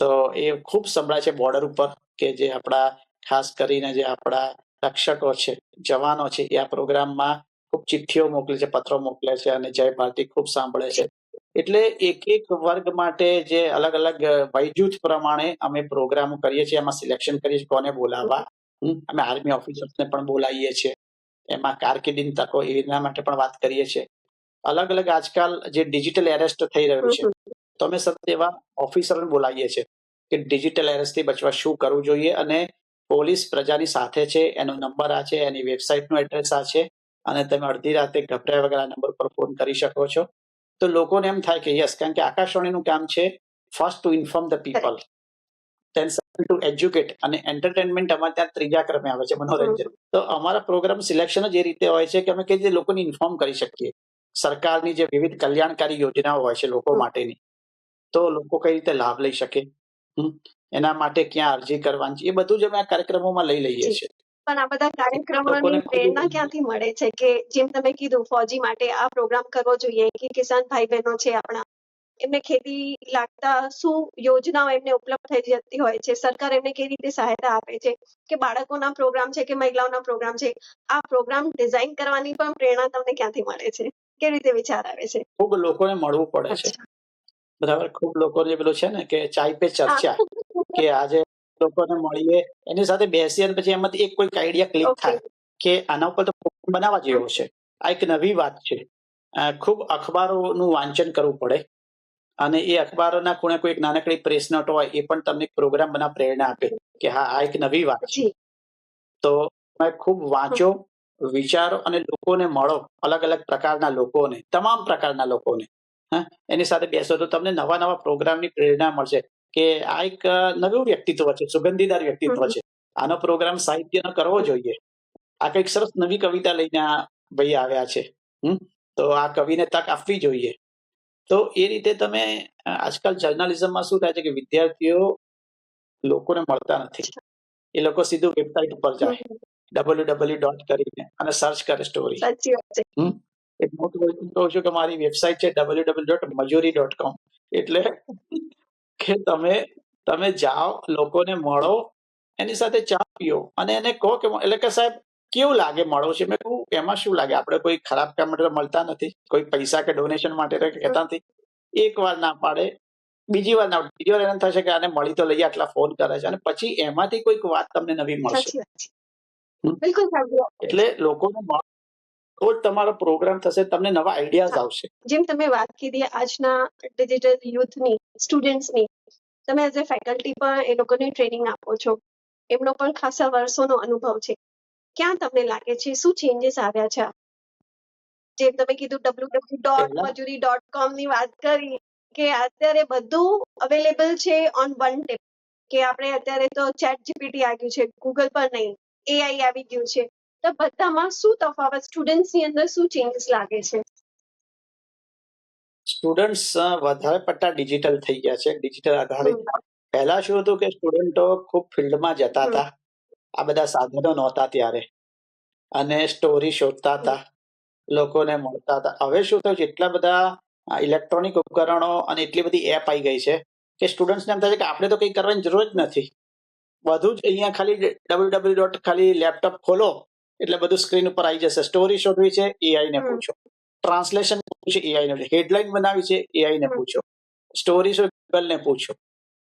[SPEAKER 1] તો એ ખૂબ સંભળાય છે બોર્ડર ઉપર કે જે આપણા ખાસ કરીને જે આપણા રક્ષકો છે, જવાનો છે, એ આ પ્રોગ્રામમાં ખૂબ ચિઠ્ઠીઓ મોકલે છે, પત્રો મોકલે છે અને જય ભારતી ખૂબ સાંભળે છે. એટલે એક વર્ગ માટે જે અલગ અલગ વયજૂથ પ્રમાણે અમે પ્રોગ્રામો કરીએ છીએ. એમાં સિલેક્શન કરીએ છીએ કોને બોલાવવા. અમે આર્મી ઓફિસર્સને પણ બોલાવીએ છીએ. એમાં કારકિર્દીની તકો એના માટે પણ વાત કરીએ છીએ. અલગ અલગ આજકાલ જે ડિજિટલ એરેસ્ટ થઈ રહ્યું છે, તો અમે સતત એવા ઓફિસરોને બોલાવીએ છીએ કે ડિજિટલ એરેસ્ટથી બચવા શું કરવું જોઈએ. અને પોલીસ પ્રજાની સાથે છે, એનો નંબર આ છે, એની વેબસાઇટનું એડ્રેસ આ છે અને તમે અડધી રાતે ગભરાયા વગર આ નંબર પર ફોન કરી શકો છો. તો લોકોને એમ થાય કે યસ, કારણ કે આકાશવાણીનું કામ છે first two inform the people, than second two educate, અને એન્ટરટેનમેન્ટ અમારે ત્યાં ત્રીજા ક્રમે આવે છે, મનોરંજન. તો અમારા પ્રોગ્રામ સિલેક્શન જ એ રીતે હોય છે કે અમે કઈ રીતે લોકોને ઇન્ફોર્મ કરી શકીએ. સરકારની જે વિવિધ કલ્યાણકારી યોજનાઓ હોય છે લોકો માટેની, તો લોકો કઈ રીતે લાભ લઈ શકે, એના માટે ક્યાં અરજી કરવાની છે, એ બધું જ અમે આ કાર્યક્રમોમાં લઈ લઈએ છીએ.
[SPEAKER 2] પણ આ બધા કાર્યક્રમોની પ્રેરણા ક્યાંથી મળે છે કે જેમ તમે કીધું, ફૌજી માટે આ પ્રોગ્રામ કરવો જોઈએ કે કિસાન ભાઈ બહેનો છે આપણા, એમને ખેતી લાગતા શું યોજનાઓ એમને ઉપલબ્ધ થઈ જતી હોય છે, સરકાર એમને કેવી રીતે સહાયતા આપે છે, કે બાળકોના પ્રોગ્રામ છે કે મહિલાઓના પ્રોગ્રામ છે, આ પ્રોગ્રામ ડિઝાઇન કરવાની પણ પ્રેરણા તમને ક્યાંથી મળે છે? કેવી રીતે વિચાર આવે છે?
[SPEAKER 1] ખૂબ લોકોને મળવું પડે છે. બરાબર. ખૂબ લોકોને પેલું છે ને કે ચાય પે ચર્ચા, કે આજે લોકોને મળીએ, એની સાથે બેસીએ અને પછી એમાંથી એક કોઈક આઈડિયા ક્લિક થાય કે આના ઉપર તો બનાવવા જેવો છે, આ એક નવી વાત છે. ખૂબ અખબારોનું વાંચન કરવું પડે અને એ અખબારોના ખૂણે કોઈ નાનકડી પ્રેસ નોટ હોય, એ પણ તમને પ્રોગ્રામ બનાવવા પ્રેરણા આપે કે હા, આ એક નવી વાત છે. તો તમે ખૂબ વાંચો, વિચારો અને લોકોને મળો, અલગ અલગ પ્રકારના લોકોને, તમામ પ્રકારના લોકોને. એની સાથે બેસો તો તમને નવા નવા પ્રોગ્રામની પ્રેરણા મળશે કે આ એક નવું વ્યક્તિત્વ છે, સુગંધીદાર વ્યક્તિત્વ છે, આનો પ્રોગ્રામ સાહિત્યનો કરવો જોઈએ. આ કંઈક સરસ નવી કવિતા લઈને આ ભાઈ આવ્યા છે. તો આ કવિને તક આપવી જોઈએ. તો એ રીતે તમે આજકાલ જર્નલિઝમમાં શું થાય છે કે વિદ્યાર્થીઓ લોકોને મળતા નથી. એ લોકો સીધું વેબસાઇટ ઉપર જાય, www. કરીને અને સર્ચ કરે સ્ટોરી.
[SPEAKER 2] સાચી વાત છે.
[SPEAKER 1] એક મોટું કહું છું કે મારી વેબસાઇટ છે www.majuri.com. એટલે કે તમે જાઓ, લોકોને મળો, એની સાથે ચા પીઓ અને એને કહો કે એટલે કે સાહેબ કેવું લાગે મળો છે. મેં કહું એમાં શું લાગે, આપણે કોઈ ખરાબ કામ માટે મળતા નથી, કોઈ પૈસા કે ડોનેશન માટે કહેતા નથી. એક વાર ના પાડે, બીજી વાર ના પાડે, બીજી વાર એને થશે કે આને મળી તો લઈએ, આટલા ફોન કરે છે, અને પછી એમાંથી કોઈક વાત તમને નવી મળશે.
[SPEAKER 2] સાચી વાત છે. બિલકુલ સાચી વાત છે.
[SPEAKER 1] એટલે લોકોને મળો તો જ તમારો પ્રોગ્રામ થશે, તમને નવા આઈડિયાઝ આવશે.
[SPEAKER 2] જેમ તમે વાત કીધી આજના ડિજિટલ યુથની, સ્ટુડન્ટ્સની, તમે એઝ એ ફેકલ્ટી પણ એ લોકોને ટ્રેનિંગ આપો છો, એમનો પણ ખાસા વર્ષોનો અનુભવ છે. ક્યાં તમને લાગે છે શું ચેન્જીસ આવ્યા છે? જેમ તમે કીધું www.majuri.com ની વાત કરી કે અત્યારે બધું અવેલેબલ છે ઓન વન ટેપ, કે આપણે અત્યારે તો ચેટ જીપીટી આવ્યું છે, ગૂગલ પર નહીં, એઆઈ આવી ગયું છે. તો બધામાં શું તફાવત, સ્ટુડન્ટ્સની અંદર શું ચેન્જીસ લાગે છે?
[SPEAKER 1] સ્ટુડન્ટ્સ વધારે પડતા ડિજિટલ થઈ ગયા છે, ડિજિટલ આધારિત. પહેલા શું હતું કે સ્ટુડન્ટો ખૂબ ફિલ્ડમાં જતા હતા, આ બધા સાધનો નહોતા ત્યારે, અને સ્ટોરી શોધતા હતા, લોકોને મળતા હતા. હવે શું થયું છે, એટલા બધા ઇલેક્ટ્રોનિક ઉપકરણો અને એટલી બધી એપ આવી ગઈ છે કે સ્ટુડન્ટ્સને એમ થાય છે કે આપણે તો કંઈ કરવાની જરૂર જ નથી, બધું જ અહીંયા ખાલી www. ખાલી લેપટોપ ખોલો એટલે બધું સ્ક્રીન ઉપર આવી જશે. સ્ટોરી શોધવી છે, એઆઈ ને પૂછો. ટ્રાન્સલેશન પૂછો, એઆઈ ને. હેડલાઇન બનાવી છે, એઆઈ ને પૂછો. સ્ટોરી ગૂગલ ને પૂછો.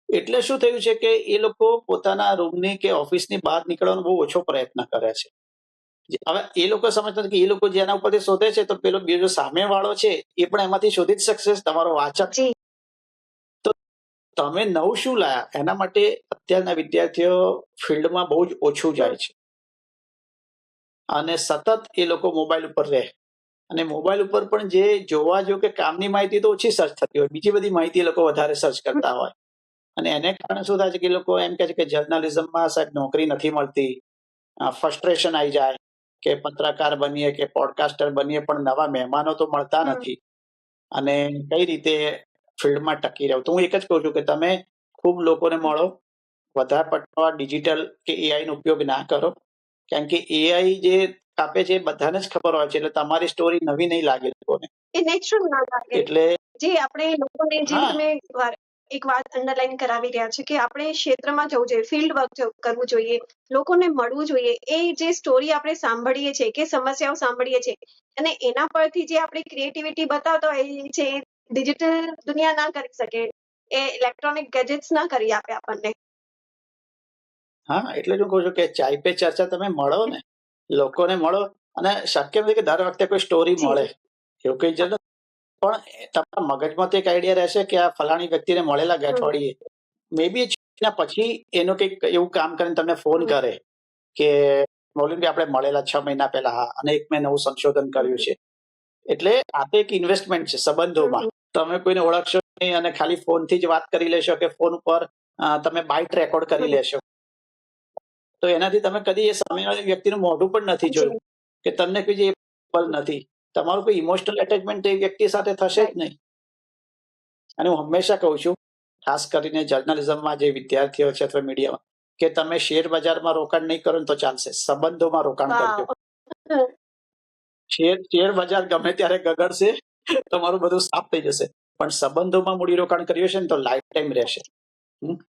[SPEAKER 1] એટલે શું થયું છે કે એ લોકો પોતાના રૂમની કે ઓફિસની બહાર નીકળવાનો બહુ ઓછો પ્રયત્ન કરે છે. હવે એ લોકો સમજતા નથી કે એ લોકો જેના ઉપરથી શોધે છે તો પેલો બીજો સામે વાળો છે એ પણ એમાંથી શોધી જ શકશે, તમારો વાચક. તો તમે નવું શું લાયા, એના માટે અત્યારના વિદ્યાર્થીઓ ફિલ્ડમાં બહુ જ ઓછું જાય છે, અને સતત એ લોકો મોબાઈલ ઉપર રહે. અને મોબાઈલ ઉપર પણ જે જોવા જો કે કામની માહિતી તો ઓછી સર્ચ થતી હોય, બીજી બધી માહિતી એ લોકો વધારે સર્ચ કરતા હોય. અને એને કારણે શું થાય છે કે લોકો એમ કહે છે કે જર્નલિઝમમાં સાહેબ નોકરી નથી મળતી, ફ્રસ્ટ્રેશન આવી જાય કે પત્રકાર બનીએ કે પોડકાસ્ટર બનીએ પણ નવા મહેમાનો તો મળતા નથી, અને કઈ રીતે ફિલ્ડમાં ટકી રહ્યો. તો હું એક જ કહું છું કે તમે ખૂબ લોકોને મળો, વધારે પડતા ડિજિટલ કે એઆઈ નો ઉપયોગ ના કરો, કારણ કે એઆઈ જે આપે છે એ બધાને જ ખબર હોય છે, એટલે તમારી સ્ટોરી નવી નહીં લાગે લોકોને,
[SPEAKER 2] એ નેચરલ ના લાગે.
[SPEAKER 1] એટલે
[SPEAKER 2] જે આપણે લોકોને, જે તમે એક વાત અંડરલાઈન કરાવી રહ્યા છે કે આપણે ક્ષેત્રમાં જવું જોઈએ, ફિલ્ડ વર્ક કરવું જોઈએ, લોકોને મળવું જોઈએ. એ જે સ્ટોરી આપણે સાંભળીએ છીએ કે સમસ્યાઓ સાંભળીએ છીએ અને એના પરથી જે આપણી ક્રિએટિવિટી બતાવતા હોય છે, ડિજિટલ દુનિયા ના કરી શકે, એ ઇલેક્ટ્રોનિક ગેજેટ્સ ના કરી આપે આપણને.
[SPEAKER 1] હા, એટલે જ હું કહું છું કે ચાય પે ચર્ચા, તમે મળો ને, લોકોને મળો, અને શક્ય નથી કે દર વખતે કોઈ સ્ટોરી મળે એવું કઈ જરૂર, પણ તમારા મગજમાં તો એક આઈડિયા રહેશે કે આ ફલાણી વ્યક્તિને મળેલા અઠવાડિયે, મે બી પછી એનું કંઈક એવું કામ કરીને તમને ફોન કરે કે બોલ્યું કે આપણે મળેલા 6 મહિના પહેલા, અને એક મેં નવું સંશોધન કર્યું છે. એટલે આ તો એક ઇન્વેસ્ટમેન્ટ છે સંબંધોમાં. તમે કોઈને ઓળખશો નહીં અને ખાલી ફોનથી જ વાત કરી લેશો કે ફોન ઉપર તમે બાઇટ રેકોર્ડ કરી લેશો, તો એનાથી તમે કદી એ સામેવાળી વ્યક્તિનું મોઢું પણ નથી જોયું, કે તમને કોઈ પલ નથી, તમારું કોઈ ઇમોશનલ એટેચમેન્ટ એ વ્યક્તિ સાથે થશે જ નહીં. અને હું હંમેશા કહું છું, ખાસ કરીને જર્નલિઝમમાં જે વિદ્યાર્થીઓ છે અથવા મીડિયામાં, કે તમે શેર બજારમાં રોકાણ નહીં કરો તો ચાલશે, સંબંધોમાં રોકાણ કરજો. શેર બજાર ગમે ત્યારે ગગડશે, તમારું બધું સાફ થઈ જશે, પણ સંબંધોમાં મૂડીરોકાણ કર્યું છે ને તો લાઈફ ટાઈમ રહેશે.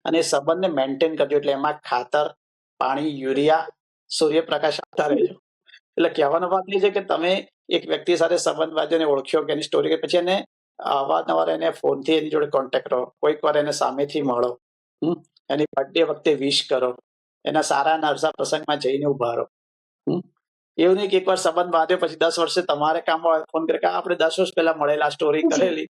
[SPEAKER 1] અને સંબંધને મેન્ટેન કરજો, એટલે એમાં ખાતર, પાણી, યુરિયા, સૂર્યપ્રકાશ આપતા રહેજો. એટલે કહેવાનો વાત એ છે કે તમે એક વ્યક્તિ સાથે સંબંધ બાંધીને ઓળખ્યો કે એની સ્ટોરી, પછી એને અવારનવાર એને ફોનથી એની જોડે કોન્ટેક્ટ કરો, કોઈક વાર એને સામેથી મળો, એની બર્થડે વખતે વિશ કરો, એના સારા નરસા પ્રસંગમાં જઈને ઉભા રહો. એવું નહીં કે એકવાર સંબંધ બાંધ્યો પછી 10 વર્ષે તમારે કામ ફોન કરે કે આપણે 10 વર્ષ પહેલા મળેલા, સ્ટોરી કરેલી.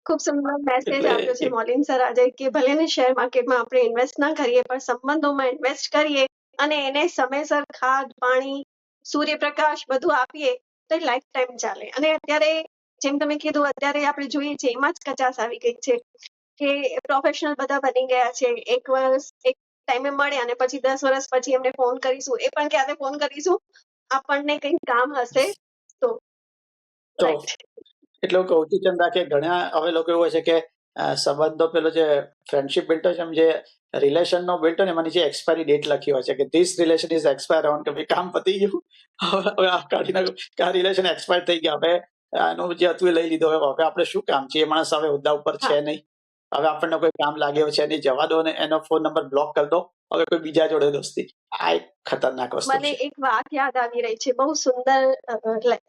[SPEAKER 2] ખૂબ સુંદર મેસેજ આપ્યો છે મોલિન સર આજે, કે ભલે ને શેર માર્કેટમાં આપણે ઇન્વેસ્ટ ના કરીએ પણ સંબંધોમાં ઇન્વેસ્ટ કરીએ અને એને સમયસર ખાદ, પાણી, સૂર્યપ્રકાશ બધું આપીએ તો લાઈફ ટાઈમ ચાલે. અને અત્યારે જેમ તમે કીધું, અત્યારે આપણે જોઈએ છીએ એમાં જ કચાશ આવી ગઈ છે કે પ્રોફેશનલ બધા બની ગયા છે. એક વર્ષ એક ટાઈમે મળે અને પછી 10 વર્ષ પછી એમને ફોન કરીશું, એ પણ ક્યારે ફોન કરીશું આપણને કંઈ કામ હશે તો.
[SPEAKER 1] તો
[SPEAKER 2] રાઈટ.
[SPEAKER 1] એટલે હું કહું છું ચંદા કે ઘણા હવે લોકો એવું હોય છે કે સંબંધો પેલો જે ફ્રેન્ડશિપ બિલ્ટ હોય છે એમ જે રિલેશન નો બિલ્ટ હોય ને એમાં નીચે એક્સપાયરી ડેટ લખી હોય છે કે this relation is expire on કે ભાઈ કામ પતી ગયું, હવે આ કાઢી નાખો કે આ રિલેશન એક્સપાયર થઈ ગયા, હવે આનું જે હતું એ લઈ લીધો, હવે આપણે શું કામ છે, એ માણસ હવે હોદ્દા ઉપર છે નહીં, હવે આપણને કોઈ કામ લાગ્યો છે નહીં, જવા દો ને એનો ફોન નંબર બ્લોક કરી દો, હવે કોઈ બીજા જોડે દોસ્તી. આ એક ખતરનાક વસ્તુ
[SPEAKER 2] મને
[SPEAKER 1] છે.
[SPEAKER 2] એક વાત યાદ આવી રહી છે, બહુ સુંદર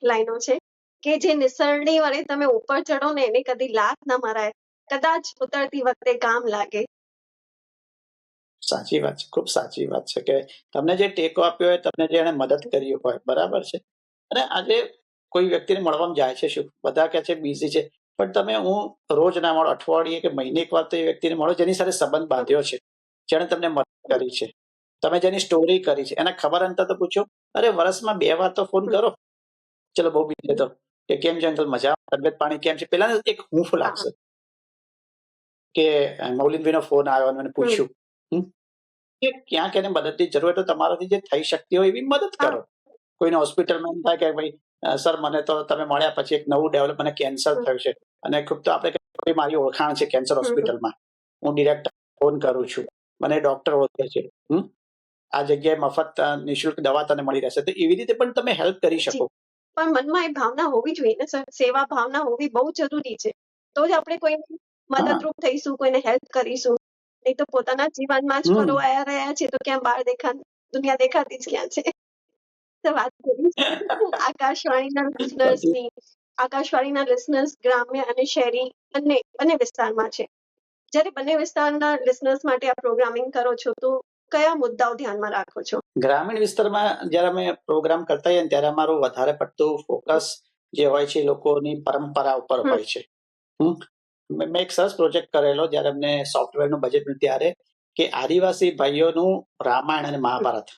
[SPEAKER 2] લાઈનો છે કે જે નિસરણી વડે તમે ઉપર ચડો ને એને કદી લાત ન મરાય, કદાચ ઉતરતી વખતે કામ લાગે.
[SPEAKER 1] સાચી વાત છે, ખૂબ સાચી વાત છે કે તમને જે ટેકો આપ્યો હોય, તમને જે એને મદદ કરી હોય, બરાબર છે. અને આજે કોઈ વ્યક્તિને મળવામાં જાય છે, શું બધા કહે છે બિઝી છે, પણ તમે હું રોજ ના મળો, અઠવાડિયે કે મહિને એક વાર તો એ વ્યક્તિને મળો જેની સાથે સંબંધ બાંધ્યો છે, જેણે તમને મદદ કરી છે, તમે જેની સ્ટોરી કરી છે, એના ખબર અંતર તો પૂછો. અરે વર્ષમાં 2 વાર તો ફોન કરો. ચલો બહુ બીજી તો કે કેમ છે અંકલ, મજા, તબિયત પાણી કેમ છે, પેલા એક હૂંફ લાગશે કે મૌલિનભાઈનો ફોન આવ્યો અને મને પૂછ્યું. કે ક્યાંક એને મદદની જરૂર હોય તો તમારાથી જે થઈ શકતી હોય એવી મદદ કરો. કોઈને હોસ્પિટલમાં એમ થાય કે ભાઈ સર મને તો તમે મળ્યા પછી એક નવું ડેવલપ, મને કેન્સર થયું છે અને ખૂબ તો આપણે કહીએ, મારી ઓળખાણ છે કેન્સર હોસ્પિટલમાં, હું ડિરેક્ટ ફોન કરું છું, મને ડોક્ટર ઓળખે છે, આ જગ્યાએ મફત નિઃશુલ્ક દવા તને મળી રહેશે, તો એવી રીતે પણ તમે હેલ્પ કરી શકો.
[SPEAKER 2] પણ મનમાં એ ભાવના હોવી જોઈએ ને સર, સેવા ભાવના હોવી બહુ જરૂરી છે, તો જ આપણે કોઈને મદદરૂપ થઈશું, કોઈને હેલ્પ કરીશું. નહીં તો પોતાના જીવનમાં જ પરોવાયા રહ્યા છે તો ક્યાં બહાર દુનિયા દેખાતી જ ક્યાં છે. તો વાત કરી આકાશવાણીના લિસનર્સ ગ્રામ્ય અને શહેરી બંને વિસ્તારમાં છે. જ્યારે બંને વિસ્તારના લિસનર્સ માટે આ પ્રોગ્રામિંગ કરો છો તો કયા મુદ્દાઓ ધ્યાનમાં રાખો છો?
[SPEAKER 1] ગ્રામીણ વિસ્તારમાં જ્યારે અમે પ્રોગ્રામ કરતા હોઈએ ત્યારે અમારું વધારે પડતું ફોકસ જે હોય છે લોકોની પરંપરા ઉપર હોય છે. મેં એક સરસ પ્રોજેક્ટ કરેલો જ્યારે અમને સોફ્ટવેરનું બજેટ મળ્યું ત્યારે, કે આદિવાસી ભાઈઓનું રામાયણ અને મહાભારત,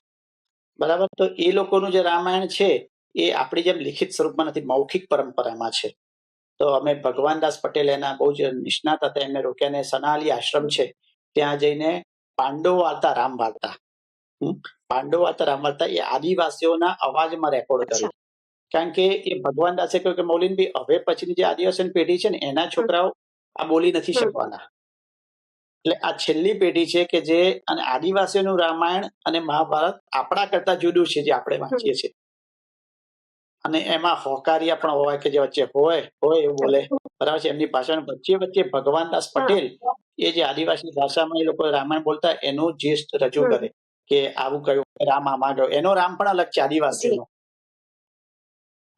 [SPEAKER 1] બરાબર, તો એ લોકોનું જે રામાયણ છે એ આપણી જેમ લિખિત સ્વરૂપમાં નથી, મૌખિક પરંપરામાં છે. તો અમે ભગવાનદાસ પટેલ એના બહુ જ નિષ્ણાત હતા, એમને રોક્યા, ને સનાલી આશ્રમ છે ત્યાં જઈને પાંડવો વાર્તા રામ વાર્તા, પાંડવો વાર્તા રામ વાર્તા એ આદિવાસીઓના અવાજમાં રેકોર્ડ કરી. કારણ કે એ ભગવાનદાસે કહ્યું કે મૌલિનભાઈ હવે પછીની જે આદિવાસી પેઢી છે ને એના છોકરાઓ આ બોલી નથી શકવાના, એટલે આ છેલ્લી પેઢી છે કે જે, અને આદિવાસીઓનું રામાયણ અને મહાભારત આપણા કરતા જુદું છે જે આપણે વાંચીએ છીએ, અને એમાં હોકારિયા પણ હોય કે જે વચ્ચે હોય એવું બોલે, બરાબર છે, એમની ભાષાની વચ્ચે ભગવાનદાસ પટેલ એ જે આદિવાસી ભાષામાં એ લોકો રામાયણ બોલતા એનું જેસ્ટ રજૂ કરે કે આવું કયું રામ આમાં ગયો, એનો રામ પણ અલગ છે આદિવાસીનો.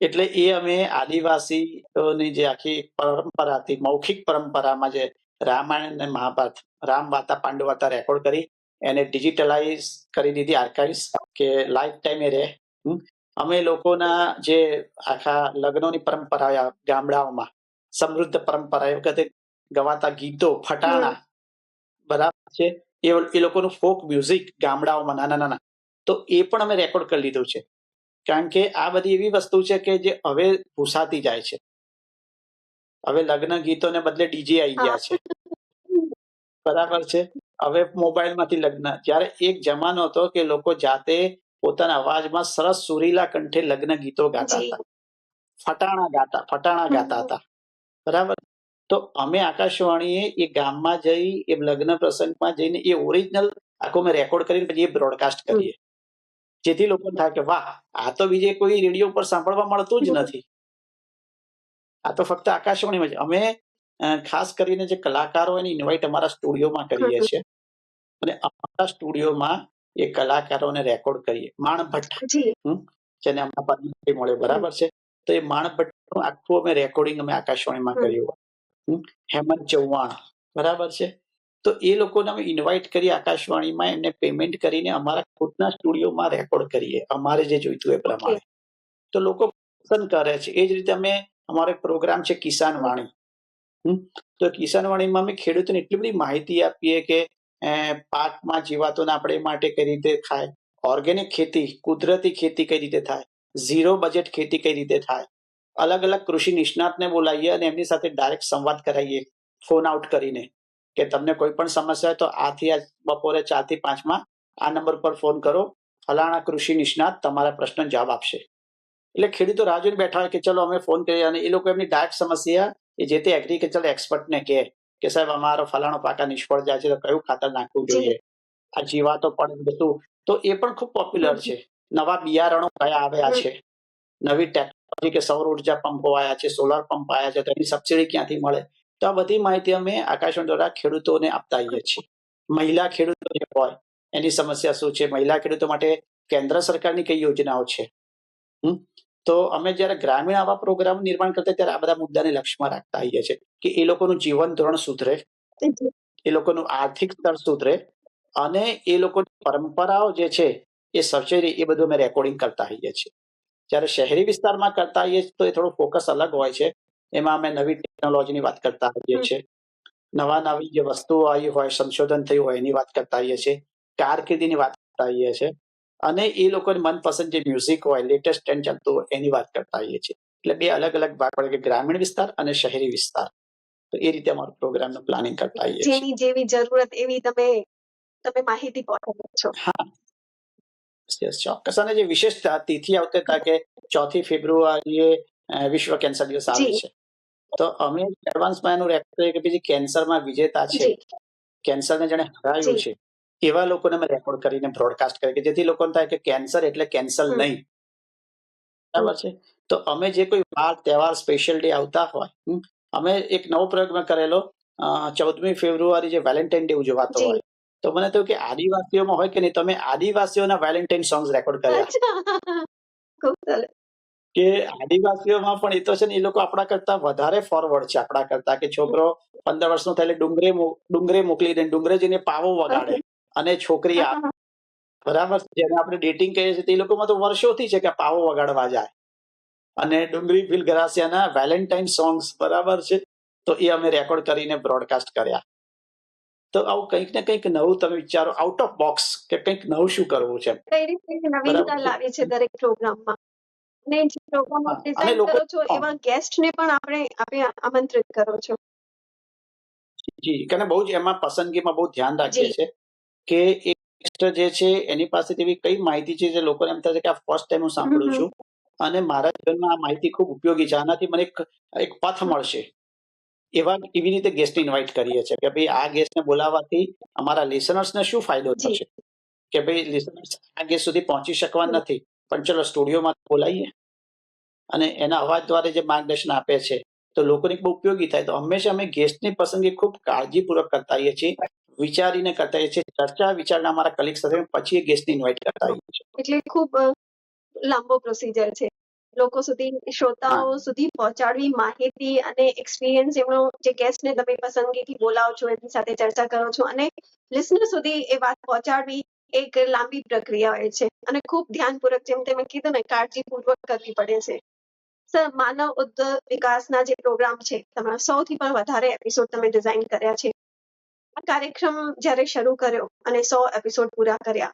[SPEAKER 1] એટલે એ અમે આદિવાસીઓની જે આખી પરંપરા હતી, મૌખિક પરંપરામાં જે રામાયણ અને મહાભારત, રામ વાર્તા પાંડવ વાર્તા રેકોર્ડ કરી, એને ડિજિટલાઇઝ કરી દીધી, આર્કાઇવ્સ, કે લાઈફ ટાઈમ એ રહે. અમે લોકોના જે આખા લગ્નોની પરંપરા ગામડાઓમાં સમૃદ્ધ પરંપરા, એ વખતે ગવાતા ગીતો, ફટાણા, બરાબર છે, એ લોકોનું ફોક મ્યુઝિક ગામડાઓમાં નાના, તો એ પણ અમે રેકોર્ડ કરી લીધું છે. કારણ કે આ બધી એવી વસ્તુ છે કે જે હવે ભૂસાતી જાય છે. હવે લગ્ન ગીતોને બદલે ડીજે આવી ગયા છે, બરાબર છે. હવે મોબાઈલમાંથી લગ્ન, જ્યારે એક જમાનો હતો કે લોકો જાતે પોતાના અવાજમાં સરસ સુરીલા કંઠે લગ્ન ગીતો ગાતા હતા, ફટાણા ગાતા હતા, બરાબર. તો અમે આકાશવાણીએ એ ગામમાં જઈ, એ લગ્ન પ્રસંગમાં જઈને એ ઓરિજિનલ આખો મેં રેકોર્ડ કરીને પછી એ બ્રોડકાસ્ટ કરીએ, જેથી લોકોને થાય કે વાહ, આ તો બીજે કોઈ રેડિયો પર સાંભળવા મળતું જ નથી, આ તો ફક્ત આકાશવાણીમાં જ. અમે ખાસ કરીને જે કલાકારો એને ઇન્વાઇટ અમારા સ્ટુડિયોમાં કરીએ છીએ, અને અમારા સ્ટુડિયોમાં એ કલાકારોને રેકોર્ડ કરીએ. માણભટ્ટ, જેને હમણાં પદ્મશ્રી મળ્યો, બરાબર છે, તો એ માણભટ્ટનું આખું અમે રેકોર્ડિંગ અમે આકાશવાણીમાં કર્યું. હેમંત ચૌહાણ, બરાબર છે, તો એ લોકોને અમે ઇન્વાઇટ કરી આકાશવાણીમાં, એમને પેમેન્ટ કરીને અમારા ખુદના સ્ટુડિયોમાં રેકોર્ડ કરીએ, અમારે જે જોઈતું એ પ્રમાણે. તો લોકો પસંદ કરે છે. એ જ રીતે અમે, અમારો એક પ્રોગ્રામ છે કિસાન વાણી, તો કિસાન વાણીમાં અમે ખેડૂતોને એટલી બધી માહિતી આપીએ કે પાકમાં જીવાતોને આપણે માટે કઈ રીતે થાય, ઓર્ગેનિક ખેતી, કુદરતી ખેતી કઈ રીતે થાય, ઝીરો બજેટ ખેતી કઈ રીતે થાય, અલગ અલગ કૃષિ નિષ્ણાતને બોલાવીએ અને એમની સાથે ડાયરેક્ટ સંવાદ કરાવીએ ફોન આઉટ કરીને, કે તમને કોઈ પણ સમસ્યા હોય તો આથી આ બપોરે 4 થી 5 આ નંબર પર ફોન કરો, ફલાણા કૃષિ નિષ્ણાત તમારા પ્રશ્ન જવાબ આપશે. એટલે ખેડૂતો રાહ જોઈને બેઠા હોય કે ચલો અમે ફોન કરીએ, અને એ લોકો એમની ડાયરેક્ટ સમસ્યા એ જે તે એગ્રીકલ્ચર એક્સપર્ટને કે સાહેબ અમારો ફલાણો પાકા નિષ્ફળ જાય છે તો કયું ખાતર નાખવું જોઈએ, આ જીવાતો પણ બધું. તો એ પણ ખૂબ પોપ્યુલર છે. નવા બિયારણો કયા આવ્યા છે, નવી ટેકનોલોજી કે સૌર ઉર્જા પંપો આવ્યા છે, સોલાર પંપ આવ્યા છે, તો એની સબસિડી ક્યાંથી મળે. તો આ બધી માહિતી અમે આકાશવાણી દ્વારા ખેડૂતોને આપતા આવીએ છીએ. મહિલા ખેડૂતો જે હોય એની સમસ્યા શું છે, મહિલા ખેડૂતો માટે કેન્દ્ર સરકારની કઈ યોજનાઓ છે. તો અમે જ્યારે ગ્રામીણ આવા પ્રોગ્રામ નિર્માણ કરતા ત્યારે આ બધા મુદ્દાને લક્ષ્યમાં રાખતા આવીએ છીએ કે એ લોકોનું જીવન ધોરણ સુધરે, એ લોકોનું આર્થિક સ્તર સુધરે, અને એ લોકોની પરંપરાઓ જે છે એ સચેરી, એ બધું અમે રેકોર્ડિંગ કરતા હોઈએ છીએ. જ્યારે શહેરી વિસ્તારમાં કરતા હોઈએ તો એ થોડું ફોકસ અલગ હોય છે. એમાં અમે નવી ટેકનોલોજીની વાત કરતા હોઈએ છીએ, નવી જે વસ્તુઓ આવી હોય, સંશોધન થયું હોય એની વાત કરતા હોઈએ છીએ, કારકિર્દીની વાત કરતા હોઈએ છીએ, અને એ લોકોની મનપસંદ જે મ્યુઝિક હોય, લેટેસ્ટ ટ્રેન્ડ ચાલતું હોય એની વાત કરતા હોઈએ છીએ. એટલે બે અલગ અલગ ભાગ પડે કે ગ્રામીણ વિસ્તાર અને શહેરી વિસ્તાર. તો એ રીતે અમારું પ્રોગ્રામનું પ્લાનિંગ કરતા હોઈએ છીએ.
[SPEAKER 2] જેની જેવી જરૂરત એવી તમે માહિતી પહોંચાડો છો.
[SPEAKER 1] હા, ચોક્કસ. અને જે વિશેષ તિથિ આવતી હતા કે 4 ફેબ્રુઆરીએ વિશ્વ કેન્સર દિવસ આવે છે, તો અમે એડવાન્સમાં એનું રેકોર્ડ કરીએ કે પછી કેન્સરમાં વિજેતા છે, કેન્સરને જેણે હરાવ્યું છે, એવા લોકોને અમે રેકોર્ડ કરીને બ્રોડકાસ્ટ કરીએ કે જેથી લોકોને થાય કે કેન્સર એટલે કેન્સલ નહીં. બરાબર છે. તો અમે જે કોઈ વાર તહેવાર સ્પેશિયલ ડે આવતા હોય, અમે એક નવો પ્રયોગ મેં કરેલો. 14મી ફેબ્રુઆરી જે વેલેન્ટાઇન ડે ઉજવાતો હોય, તો મને થયું કે આદિવાસીઓમાં હોય કે નહીં, તો અમે આદિવાસીઓના વેલેન્ટાઇન સોંગ્સ રેકોર્ડ કર્યા. કે આદિવાસીઓમાં પણ એ તો છે ને, એ લોકો આપણા કરતા વધારે ફોરવર્ડ છે આપણા કરતા, કે છોકરો 15 વર્ષનો થાય એટલે ડુંગરે મોકલી દે, ડુંગરે જઈને પાવો વગાડે, અને છોકરી આવે. બરાબર, જેને આપણે ડેટિંગ કહીએ છીએ, તે લોકોમાં તો વર્ષોથી છે કે પાવો વગાડવા જાય. અને ડુંગરી ફિલ ગરાસિયાના વેલેન્ટાઇન સોંગ્સ, બરાબર છે, તો એ અમે રેકોર્ડ કરીને બ્રોડકાસ્ટ કર્યા. તો આવું કંઈક ને કંઈક નવું તમે વિચારો, આઉટ ઓફ બોક્સ, કે કંઈક નવું શું કરવું છે.
[SPEAKER 2] કઈ રીતે નવીનતા લાવી છે દરેક પ્રોગ્રામમાં, અને જે પ્રોગ્રામ ડિઝાઇન કરો છો એવા ગેસ્ટને પણ આપણે આમંત્રિત કરો છો.
[SPEAKER 1] જી, કારણ બહુ જ એમાં પસંદગીમાં બહુ ધ્યાન રાખીએ છીએ કે એક ગેસ્ટ જે છે એની પાસે એવી કઈ માહિતી છે જે લોકોને એમ થાય છે કે આ ફર્સ્ટ ટાઈમ હું સાંભળું છું, અને મારા જીવનમાં આ માહિતી ખૂબ ઉપયોગી છે, આનાથી મને એક પથ મળશે. એવી રીતે ગેસ્ટ ઇન્વાઇટ કરીએ છીએ કે ભાઈ આ ગેસ્ટને બોલાવવાથી અમારા લિસનર્સને શું ફાયદો થશે, કે ભાઈ લિસનર્સ આ ગેસ્ટ સુધી પહોંચી શકવા નથી, પણ ચલો સ્ટુડિયોમાં બોલાવીએ, અને એના અવાજ દ્વારા જે માર્ગદર્શન આપે છે તો લોકોને બહુ ઉપયોગી થાય. તો હંમેશા અમે ગેસ્ટની પસંદગી ખૂબ કાળજીપૂર્વક કરતા હોઈએ છીએ, વિચારીને કરતા હોઈએ છીએ, ચર્ચા વિચારણા અમારા કલીગ સાથે પછી એ ગેસ્ટને ઇન્વાઇટ કરતા હોઈએ છીએ.
[SPEAKER 2] એટલે ખૂબ લાંબો પ્રોસિજર છે. લોકો સુધી, શ્રોતાઓ સુધી પહોંચાડવી માહિતી અને એક્સપિરિયન્સ એમનો, જે ગેસ્ટને તમે પસંદગીથી બોલાવો છો, એમની સાથે ચર્ચા કરો છો, અને લિસનર સુધી એ વાત પહોંચાડવી એક લાંબી પ્રક્રિયા હોય છે, અને ખૂબ ધ્યાનપૂર્વક, જેમ તમે કીધું ને, કાળજીપૂર્વક કરવી પડે છે. સર, માનવ ઉદ્યોગ વિકાસના જે પ્રોગ્રામ છે, તમારા સૌથી પણ વધારે એપિસોડ તમે ડિઝાઇન કર્યા છે. આ કાર્યક્રમ જ્યારે શરૂ કર્યો અને 100 એપિસોડ પૂરા કર્યા,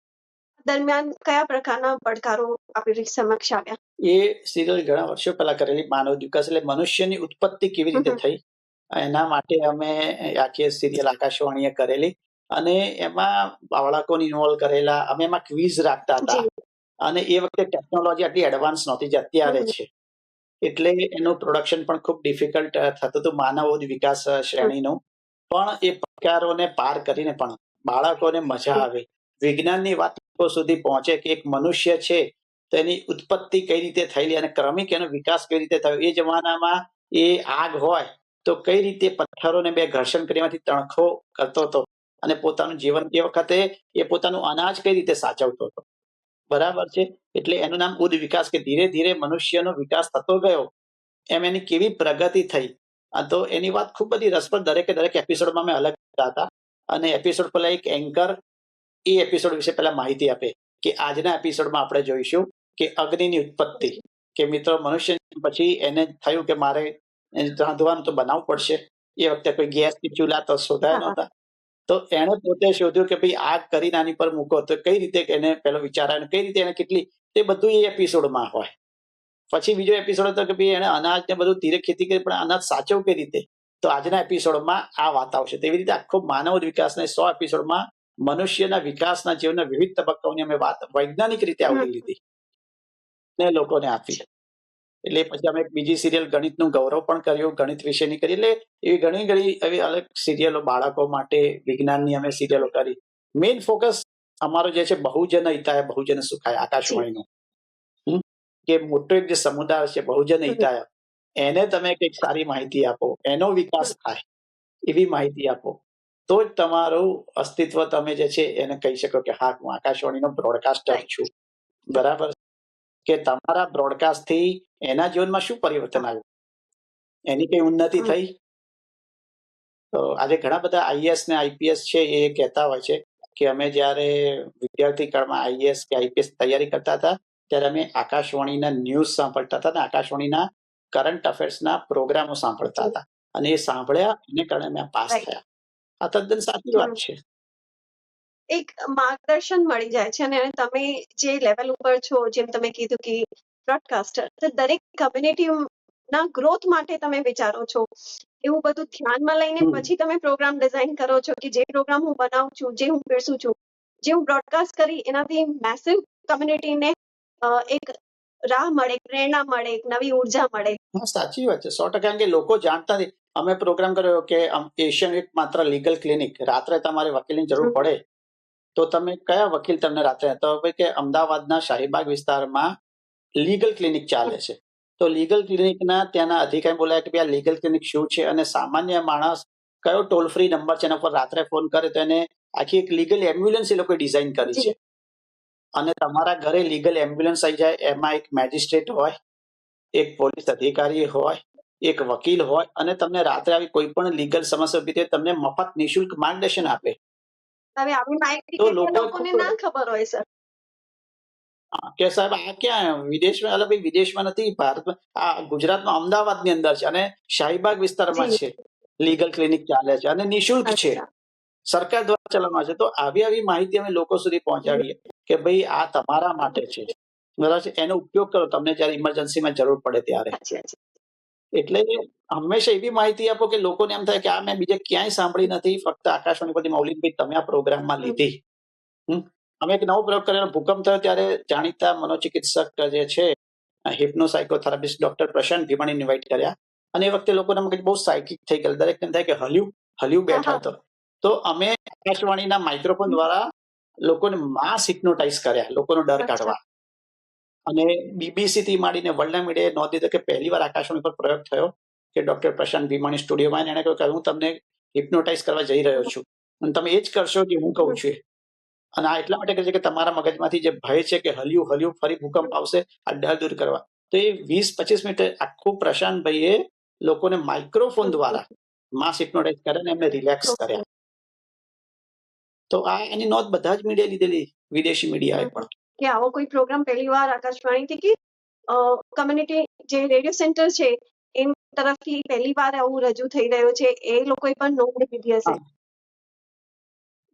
[SPEAKER 2] દરમિયાન કયા પ્રકારના પડકારો આપણી સમક્ષ આવ્યા?
[SPEAKER 1] એ સિરિયલ ઘણા વર્ષો પહેલા કરેલી, માનવ વિકાસ, એટલે મનુષ્યની ઉત્પત્તિ કેવી રીતે થઈ, એના માટે અમે આખી સિરિયલ આકાશવાણીએ કરેલી, અને એમાં બાળકોને ઇન્વોલ્વ કરેલા. અમે એમાં ક્વિઝ રાખતા હતા, અને એ વખતે ટેકનોલોજી આટલી એડવાન્સ નહોતી જે અત્યારે છે, એટલે એનું પ્રોડક્શન પણ ખૂબ ડિફિકલ્ટ થતું હતું, માનવ વિકાસ શ્રેણીનું. પણ એ પડકારોને પાર કરીને પણ બાળકોને મજા આવે, વિજ્ઞાનની વાત લોકો સુધી પહોંચે કે એક મનુષ્ય છે તો એની ઉત્પત્તિ કઈ રીતે થયેલી અને ક્રમિક એનો વિકાસ કઈ રીતે થયો. એ જમાનામાં એ આગ હોય તો કઈ રીતે પથ્થરોને બે ઘર્ષણ કરી એમાંથી તણખો કરતો હતો, અને પોતાનું જીવન એ વખતે એ પોતાનું અનાજ કઈ રીતે સાચવતો હતો. બરાબર છે. એટલે એનું નામ ઉદ વિકાસ, કે ધીરે ધીરે મનુષ્યનો વિકાસ થતો ગયો, એમ એની કેવી પ્રગતિ થઈ. તો એની વાત ખૂબ બધી રસપ્રદ, દરેક એપિસોડમાં અમે અલગ કરતા હતા. અને એપિસોડ પહેલા એક એન્કર એ એપિસોડ વિશે પહેલા માહિતી આપે કે આજના એપિસોડમાં આપણે જોઈશું કે અગ્નિની ઉત્પત્તિ, કે મિત્રો મનુષ્ય પછી એને થયું કે મારે રાંધવાનું તો બનાવવું પડશે. એ વખતે કોઈ ગેસ કે ચૂલા તો શોધાયા નહોતા, તો એણે પોતે શોધ્યું કે ભાઈ આગ કરીને આની પર મૂકો તો કઈ રીતે એને પેલો વિચાર આવ્યો, કઈ રીતે એને કેટલી, તે બધું એ એપિસોડમાં હોય. પછી બીજો એપિસોડ હતો કે ભાઈ એને અનાજ ને બધું ધીરે ખેતી કરી, પણ અનાજ સાચવ કઈ રીતે, તો આજના એપિસોડમાં આ વાત આવશે. તેવી રીતે આખો માનવ વિકાસને 100 એપિસોડમાં મનુષ્યના વિકાસના જીવનના વિવિધ તબક્કાઓની અમે વાત વૈજ્ઞાનિક રીતે આવરી લીધી ને લોકોને આપી. એટલે પછી અમે એક બીજી સિરિયલ ગણિતનું ગૌરવ પણ કર્યું, ગણિત વિશેની કરી. એટલે એવી ઘણી ઘણી એવી અલગ સિરિયલો બાળકો માટે વિજ્ઞાનની અમે સિરિયલો કરી. મેઇન ફોકસ અમારો જે છે બહુજન હિતાય બહુજન સુખાય આકાશવાણીનું. કે મોટો એક જે સમુદાય છે બહુજન હિતાય, એને તમે કંઈક સારી માહિતી આપો, એનો વિકાસ થાય એવી માહિતી આપો, તો જ તમારું અસ્તિત્વ તમે જે છે એને કહી શકો કે હા હું આકાશવાણીનો બ્રોડકાસ્ટર છું. બરાબર. કે તમારા બ્રોડકાસ્ટ થી એના જીવનમાં શું પરિવર્તન આવ્યું, એની કઈ ઉન્નતિ થઈ. તો આજે ઘણા બધા આઈએએસ ને આઈપીએસ છે એ કહેતા હોય છે કે અમે જ્યારે વિદ્યાર્થી કાળમાં આઈએએસ કે આઈપીએસ તૈયારી કરતા હતા ત્યારે અમે આકાશવાણીના ન્યૂઝ સાંભળતા હતા અને આકાશવાણીના કરંટ અફેર્સના પ્રોગ્રામો સાંભળતા હતા અને એ સાંભળ્યા એને કારણે અમે પાસ થયા. આ તદ્દન સાચી વાત છે.
[SPEAKER 2] એક માર્ગદર્શન મળી જાય છે અને તમે જે લેવલ ઉપર છો, જેમ તમે કીધું કે બ્રોડકાસ્ટર, તો દરેક કમ્યુનિટી ના ગ્રોથ માટે તમે વિચારો છો, એવું બધું ધ્યાનમાં લઈને પછી તમે પ્રોગ્રામ ડિઝાઇન કરો છો કે જે પ્રોગ્રામ હું બનાવું છું, જે હું પીરસું છું, જે હું બ્રોડકાસ્ટ કરી એનાથી મેસિવ કમ્યુનિટીને એક રાહ મળે, પ્રેરણા મળે, એક નવી ઉર્જા મળે.
[SPEAKER 1] હા સાચી વાત છે, 100%. કે લોકો જાણતા નથી. અમે પ્રોગ્રામ કર્યો કે એશિયન વીક માત્ર લીગલ ક્લિનિક, રાત્રે તમારે વકીલની જરૂર પડે તો તમે કયા વકીલ તમને રાત્રે, તો ભાઈ કે અમદાવાદના શાહીબાગ વિસ્તારમાં લીગલ ક્લિનિક ચાલે છે. તો લીગલ ક્લિનિકના ત્યાંના અધિકારી બોલાય કે ભાઈ આ લીગલ ક્લિનિક શું છે અને સામાન્ય માણસ કયો ટોલ ફ્રી નંબર છે એના પર રાત્રે ફોન કરે તો એને આખી એક લીગલ એમ્બ્યુલન્સ એ લોકોએ ડિઝાઇન કરી છે. અને તમારા ઘરે લીગલ એમ્બ્યુલન્સ આવી જાય, એમાં એક મેજિસ્ટ્રેટ હોય, એક પોલીસ અધિકારી હોય, એક વકીલ હોય અને તમને રાત્રે આવી કોઈ પણ લીગલ સમસ્યા ઉભી થાય તમને મફત નિઃશુલ્ક માર્ગદર્શન આપે.
[SPEAKER 2] હવે આવી માહિતી
[SPEAKER 1] તો
[SPEAKER 2] લોકોને ના ખબર હોય સર
[SPEAKER 1] કે સાહેબ આ ક્યાં વિદેશમાં, એટલે ભાઈ વિદેશમાં નથી, ભારતમાં, આ ગુજરાતમાં અમદાવાદની અંદર છે અને શાહીબાગ વિસ્તારમાં છે, લીગલ ક્લિનિક ચાલે છે અને નિઃશુલ્ક છે, સરકાર દ્વારા ચલાવવામાં છે. તો આવી આવી માહિતી અમે લોકો સુધી પહોંચાડીએ કે ભાઈ આ તમારા માટે છે, બરાબર છે, એનો ઉપયોગ કરો તમને જયારે ઇમરજન્સીમાં જરૂર પડે ત્યારે. એટલે હંમેશા એવી માહિતી આપો કે લોકોને એમ થાય કે આ મેં બીજે ક્યાંય સાંભળી નથી, ફક્ત આકાશવાણી પરથી મૌલિકભાઈ તમે આ પ્રોગ્રામમાં લીધી. અમે એક નવો પ્રયોગ કર્યો, ભૂકંપ થયો ત્યારે જાણીતા મનોચિકિત્સક જે છે હિપ્નો સાયકોથેરાપિસ્ટ ડોક્ટર પ્રશાંત ભીમાણી ઇન્વાઇટ કર્યા અને એ વખતે લોકોને મગજ બહુ સાયકિક થઈ ગયેલ, દરેકને થાય કે હલ્યું બેઠા હતો. તો અમે આકાશવાણીના માઇક્રોફોન દ્વારા લોકોને માસ હિપ્નોટાઇઝ કર્યા, લોકોનો ડર કાઢવા. અને બીબીસી થી માંડીને વર્લ્ડના મીડિયાએ નોંધ લીધો કે પહેલી વાર આકાશવાણી પર પ્રયોગ થયો કે ડોક્ટર પ્રશાંત ભીમાણી સ્ટુડિયોમાં એને કહ્યું કે હું તમને હિપ્નોટાઇઝ કરવા જઈ રહ્યો છું અને તમે એ જ કરશો કે હું કહું છું. અને આ એટલા માટે કરે છે કે તમારા મગજમાંથી જે ભય છે કે હલ્યું ફરી ભૂકંપ આવશે, આ ડર દૂર કરવા. તો એ 20-25 મિનિટ આખું પ્રશાંતભાઈએ લોકોને માઇક્રોફોન દ્વારા માસ હિપ્નોટાઇઝ કર્યા અને એમને રિલેક્સ કર્યા. તો આ એની નોંધ બધા જ મીડિયા લીધેલી, વિદેશી મીડિયાએ પણ.
[SPEAKER 2] કે આવો કોઈ પ્રોગ્રામ પહેલી વાર આકાશવાણીથી કે કમ્યુનિટી જે રેડિયો સેન્ટર છે એમ તરફથી પહેલી વાર આવું રજૂ થઈ રહ્યો છે, એ લોકોએ પણ નોંધ લીધી હશે.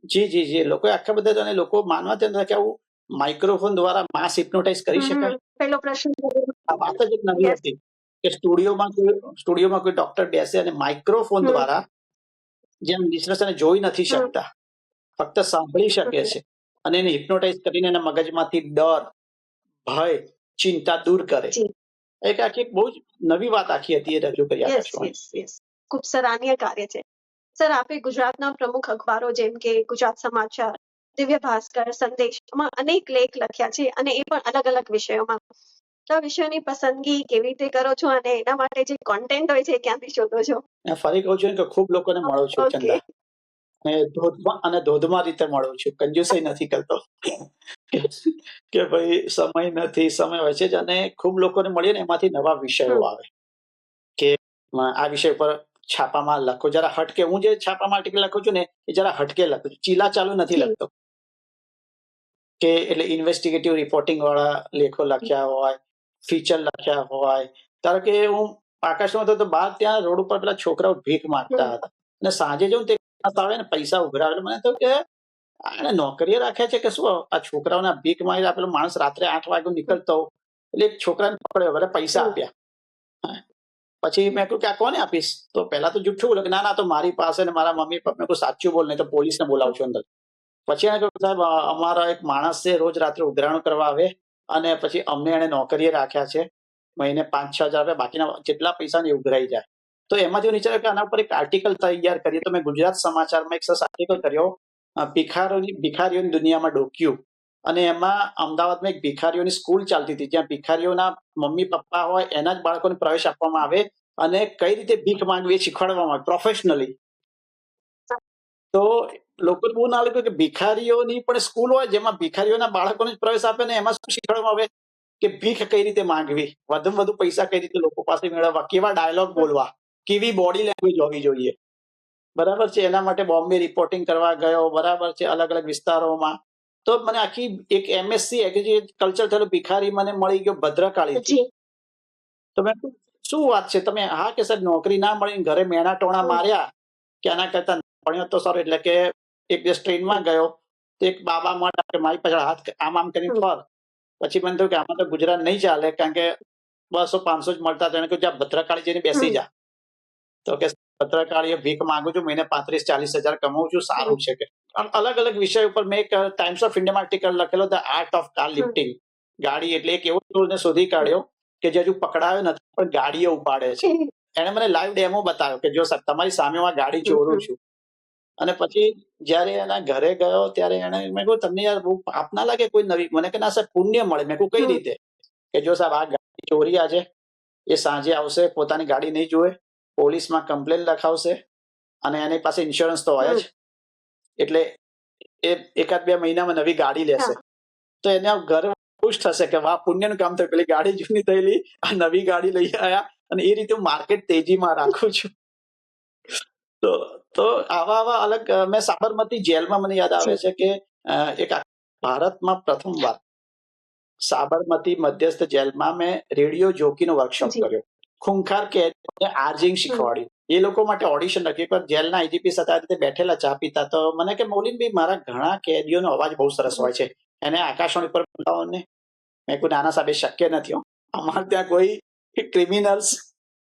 [SPEAKER 1] જી લોકો આખા બધા અને લોકો માનવા તે કે આવું માઇક્રોફોન દ્વારા માસ હિપ્નોટાઇઝ કરી શકાય.
[SPEAKER 2] પહેલો પ્રશ્ન
[SPEAKER 1] આ વાત જ એક નવી હતી કે સ્ટુડિયોમાં કોઈ ડોક્ટર બેસે અને માઇક્રોફોન દ્વારા, જેમ નિષ્ણાતને જોઈ નથી શકતા, ફક્ત સાંભળી શકે છે અને એને હિપ્નોટાઇઝ કરીને એના મગજમાંથી ડર, ભય, ચિંતા દૂર કરે. એક આખી બહુ જ નવી વાત આખી હતી, એ રજૂ કરી આકાશવાણી.
[SPEAKER 2] ખૂબ સરાહનીય કાર્ય છે સર. આપે ગુજરાતના પ્રમુખ અખબારો જેમ કે ગુજરાત સમાચાર, દિવ્ય ભાસ્કર, સંદેશમાં અનેક લેખ લખ્યા છે અને એ પણ અલગ અલગ વિષયોમાં. તો વિષયોની પસંદગી કેવી રીતે કરો છો અને એના માટે જે કોન્ટેન્ટ હોય છે ક્યાંથી શોધો છો?
[SPEAKER 1] ફરી કહું છું કે ખૂબ લોકોને મળું છું ચંદા, અને ધોધમાર રીતે મળું છું, કંજૂસાઈ નથી કરતો કે ભાઈ સમય નથી, સમય હોય છે જ અને ખૂબ લોકોને મળીએ ને એમાંથી નવા વિષયો આવે કે આ વિષય પર છાપામાં લખો, જરા હટકે. હું જે છાપામાં આર્ટિકલ લખું છું ને એ જરા હટકે લખું છું, ચીલા ચાલુ નથી લખતો. કે એટલે ઇન્વેસ્ટિગેટિવ રિપોર્ટિંગ વાળા લેખો લખ્યા હોય, ફીચર લખ્યા હોય. ધારો કે હું આકાશમાં હતો તો બહાર ત્યાં રોડ ઉપર પેલા છોકરાઓ ભીખ માંગતા હતા અને સાંજે જઉં તે આવે ને પૈસા ઉઘરાવે, મને થયું કે આને નોકરીએ રાખ્યા છે કે શું, આ છોકરાઓને ભીખ માંગી આપેલો માણસ રાત્રે 8 વાગે નીકળતો, એટલે એક છોકરાને પકડ્યો, એટલે પૈસા આપ્યા. પછી મેં કહ્યું કે આ કોને આપીશ, તો પહેલા તો જુઠ્ઠું બોલ્યો કે ના તો મારી પાસે ને મારા મમ્મી પપ્પા. મેં કહ્યું સાચું બોલ, નહીં તો પોલીસને બોલાવું છું અંદર. પછી એને કહ્યું સાહેબ અમારા એક માણસ છે રોજ રાત્રે ઉઘરાણું કરવા આવે અને પછી અમને એને નોકરીએ રાખ્યા છે, મહિને 5-6 હજાર રૂપિયા બાકીના જેટલા પૈસા ને એ ઉઘરાઈ જાય. તો એમાંથી હું વિચાર્યું કે આના પર એક આર્ટિકલ તૈયાર કરીએ. તો મેં ગુજરાત સમાચારમાં એક સરસ આર્ટિકલ કર્યો, ભિખારીઓની દુનિયામાં ડોક્યું. અને એમાં અમદાવાદમાં એક ભિખારીઓની સ્કૂલ ચાલતી હતી જ્યાં ભિખારીઓના મમ્મી પપ્પા હોય એના જ બાળકોને પ્રવેશ આપવામાં આવે અને કઈ રીતે ભીખ માંગવી એ શીખવાડવામાં આવે પ્રોફેશનલી. તો લોકોને બહુ ના લાગ્યું કે ભિખારીઓની પણ સ્કૂલ હોય જેમાં ભિખારીઓના બાળકોને જ પ્રવેશ આપે ને એમાં શું શીખવાડવામાં આવે કે ભીખ કઈ રીતે માંગવી, વધુમાં વધુ પૈસા કઈ રીતે લોકો પાસે મેળવવા, કેવા ડાયલોગ બોલવા, કેવી બોડી લેંગ્વેજ હોવી જોઈએ. બરાબર છે. એના માટે બોમ્બે રિપોર્ટિંગ કરવા ગયો. બરાબર છે. અલગ અલગ વિસ્તારોમાં. તો મને આખી એક એમએસસી એગ્રીકલ્ચર થયેલું ભિખારી મને મળી ગયો ભદ્રકાળીથી. તો મેં કીધું શું વાત છે તમે, હા કે સાહેબ નોકરી ના મળી ઘરે મેણા ટોણા માર્યા કે આના કરતા ભણ્યો તો સારો. એટલે કે એક દિવસ ટ્રેનમાં ગયો તો એક બાબા મળ્યા કે મારી પાછળ હાથ આમ કરીને ફર. પછી મને થયું કે આમાં તો ગુજરાત નહીં ચાલે કારણ કે 200-500 જ મળતા. તેને કહ્યું જ્યાં ભદ્રકાળી જઈને બેસી જા. તો કે ભદ્રકાળીએ ભીખ માંગુ છું, મહિને 35-40 હજાર કમાઉં છું, સારું છે કે. અલગ અલગ વિષય ઉપર મેં એક ટાઈમ્સ ઓફ ઇન્ડિયામાં આર્ટિકલ લખેલો the art of car lifting. ગાડી એટલે એક એવો ટૂલને શોધી કાઢ્યો કે જે હજુ પકડાયો નથી પણ ગાડીઓ ઉપાડે છે. એને મને લાઈવ ડેમો બતાવ્યો કે જો સાહેબ તમારી સામે હું આ ગાડી ચોરું છું. અને પછી જયારે એના ઘરે ગયો ત્યારે એને મેં કહ્યું તમને યાર બહુ પાપ ના લાગે કોઈ નવી? મને કે ના સાહેબ પુણ્ય મળે. મેં કહ્યું કઈ રીતે? કે જો સાહેબ આ ગાડી ચોરી આજે એ સાંજે આવશે, પોતાની ગાડી નહીં જોવે, પોલીસમાં કમ્પ્લેન લખાવશે અને એની પાસે ઇન્સ્યોરન્સ તો હોય જ. એટલે એ 1-2 મહિનામાં નવી ગાડી લેશે. તો એને ઘર ખુશ થશે કે વાહ પુણ્યનું કામ થયું, પેલી ગાડી જૂની થયેલી આ નવી ગાડી લઈ આવ્યા. અને એ રીતે હું માર્કેટ તેજીમાં રાખું છું. તો આવા અલગ મેં સાબરમતી જેલમાં મને યાદ આવે છે કે એક ભારતમાં પ્રથમવાર સાબરમતી મધ્યસ્થ જેલમાં મેં રેડિયો જોકીનો વર્કશોપ કર્યો. ખૂંખાર કેદીઓને આર્જિંગ શીખવાડ્યું. એ લોકો માટે ઓડિશન રાખ્યું. એકવાર જેલના આઈજીપી સાથે રીતે બેઠેલા ચા પીતા તો મને કે મૌલિનભાઈ મારા ઘણા કેદીઓનો અવાજ બહુ સરસ હોય છે, એને આકાશવાણી પર બોલાવો ને. મેં કહ્યું નાના સાહેબ એ શક્ય નથી. અમારે ત્યાં કોઈ ક્રિમિનલ્સ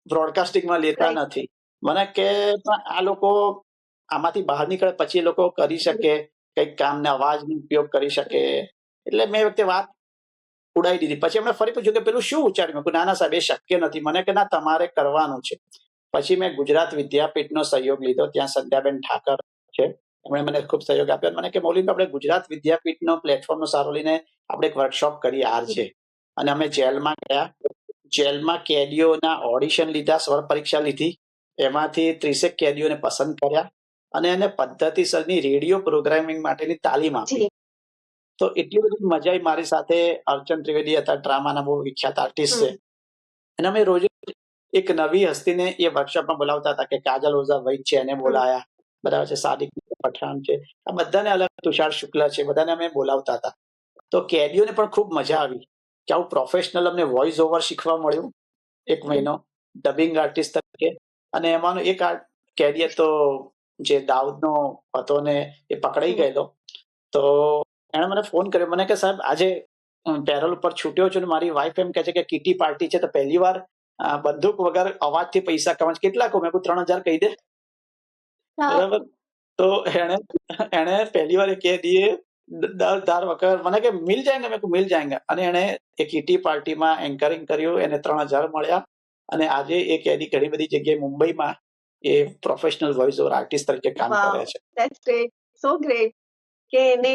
[SPEAKER 1] બ્રોડકાસ્ટિંગમાં લેતા નથી. મને કે આ લોકો આમાંથી બહાર નીકળે પછી એ લોકો કરી શકે કઈક કામને અવાજનો ઉપયોગ કરી શકે. એટલે મેં વખતે વાત ઉડાઈ દીધી. પછી એમણે ફરી પૂછ્યું કે પેલું શું વિચાર્યું? મેં નાના સાહેબ એ શક્ય નથી. મને કે ના તમારે કરવાનું છે. પછી મેં ગુજરાત વિદ્યાપીઠનો સહયોગ લીધો. ત્યાં સંધ્યાબેન ઠાકર છે, એમણે મને ખૂબ સહયોગ આપ્યો. મને કે મૌલિક આપણે ગુજરાત વિદ્યાપીઠનો પ્લેટફોર્મનો સારો લઈને આપણે એક વર્કશોપ કરી છે. અને અમે જેલમાં ગયા. જેલમાં કેદીઓના ઓડિશન લીધા, સ્વર પરીક્ષા લીધી. એમાંથી 30 કેદીઓને પસંદ કર્યા અને એને પદ્ધતિસરની રેડિયો પ્રોગ્રામિંગ માટેની તાલીમ આપી. તો એટલી બધી મજા આવી મારી સાથે. અર્ચન ત્રિવેદી હતા, ડ્રામાના બહુ વિખ્યાત આર્ટિસ્ટ છે. અને અમે રોજ એક નવી હસ્તીને એ વર્કશોપમાં બોલાવતા હતા કે કાજલ ઓઝા વૈદ છે એને બોલાયા, બરાબર છે, સાદિક પઠાણ છે, આ બધાને અલગ, તુષાર શુક્લ છે, બધાને અમે બોલાવતા હતા. તો કેદીઓને પણ ખૂબ મજા આવી કે આવું પ્રોફેશનલ અમને વોઇસ ઓવર શીખવા મળ્યું 1 મહિનો ડબિંગ આર્ટિસ્ટ તરીકે. અને એમાંનો એક કેદી તો જે દાઉદનો હતો ને એ પકડાઈ ગયેલો. તો એણે મને ફોન કર્યો. મને કે સાહેબ આજે પેરોલ ઉપર છૂટ્યો છું ને મારી વાઈફ એમ કહે છે કે કીટી પાર્ટી છે તો પહેલી વાર બંદૂક વગર અવાજથી પૈસા કમાય. કેટલા કહું? મેં 3000 કહી દે. બરાબર. તો એને પહેલી વાર કહી દીએ દર વખત મને કે મિલ જાયંગે. મેં મિલ જાયંગે. અને એને એ કીટી પાર્ટીમાં એન્કરિંગ કર્યું. એને 3000 મળ્યા. અને આજે એ કેદી ઘણી બધી જગ્યાએ મુંબઈમાં એ પ્રોફેશનલ વોઇસ ઓવર આર્ટિસ્ટ તરીકે કામ કરે છે.
[SPEAKER 3] That's great, so great. કે એને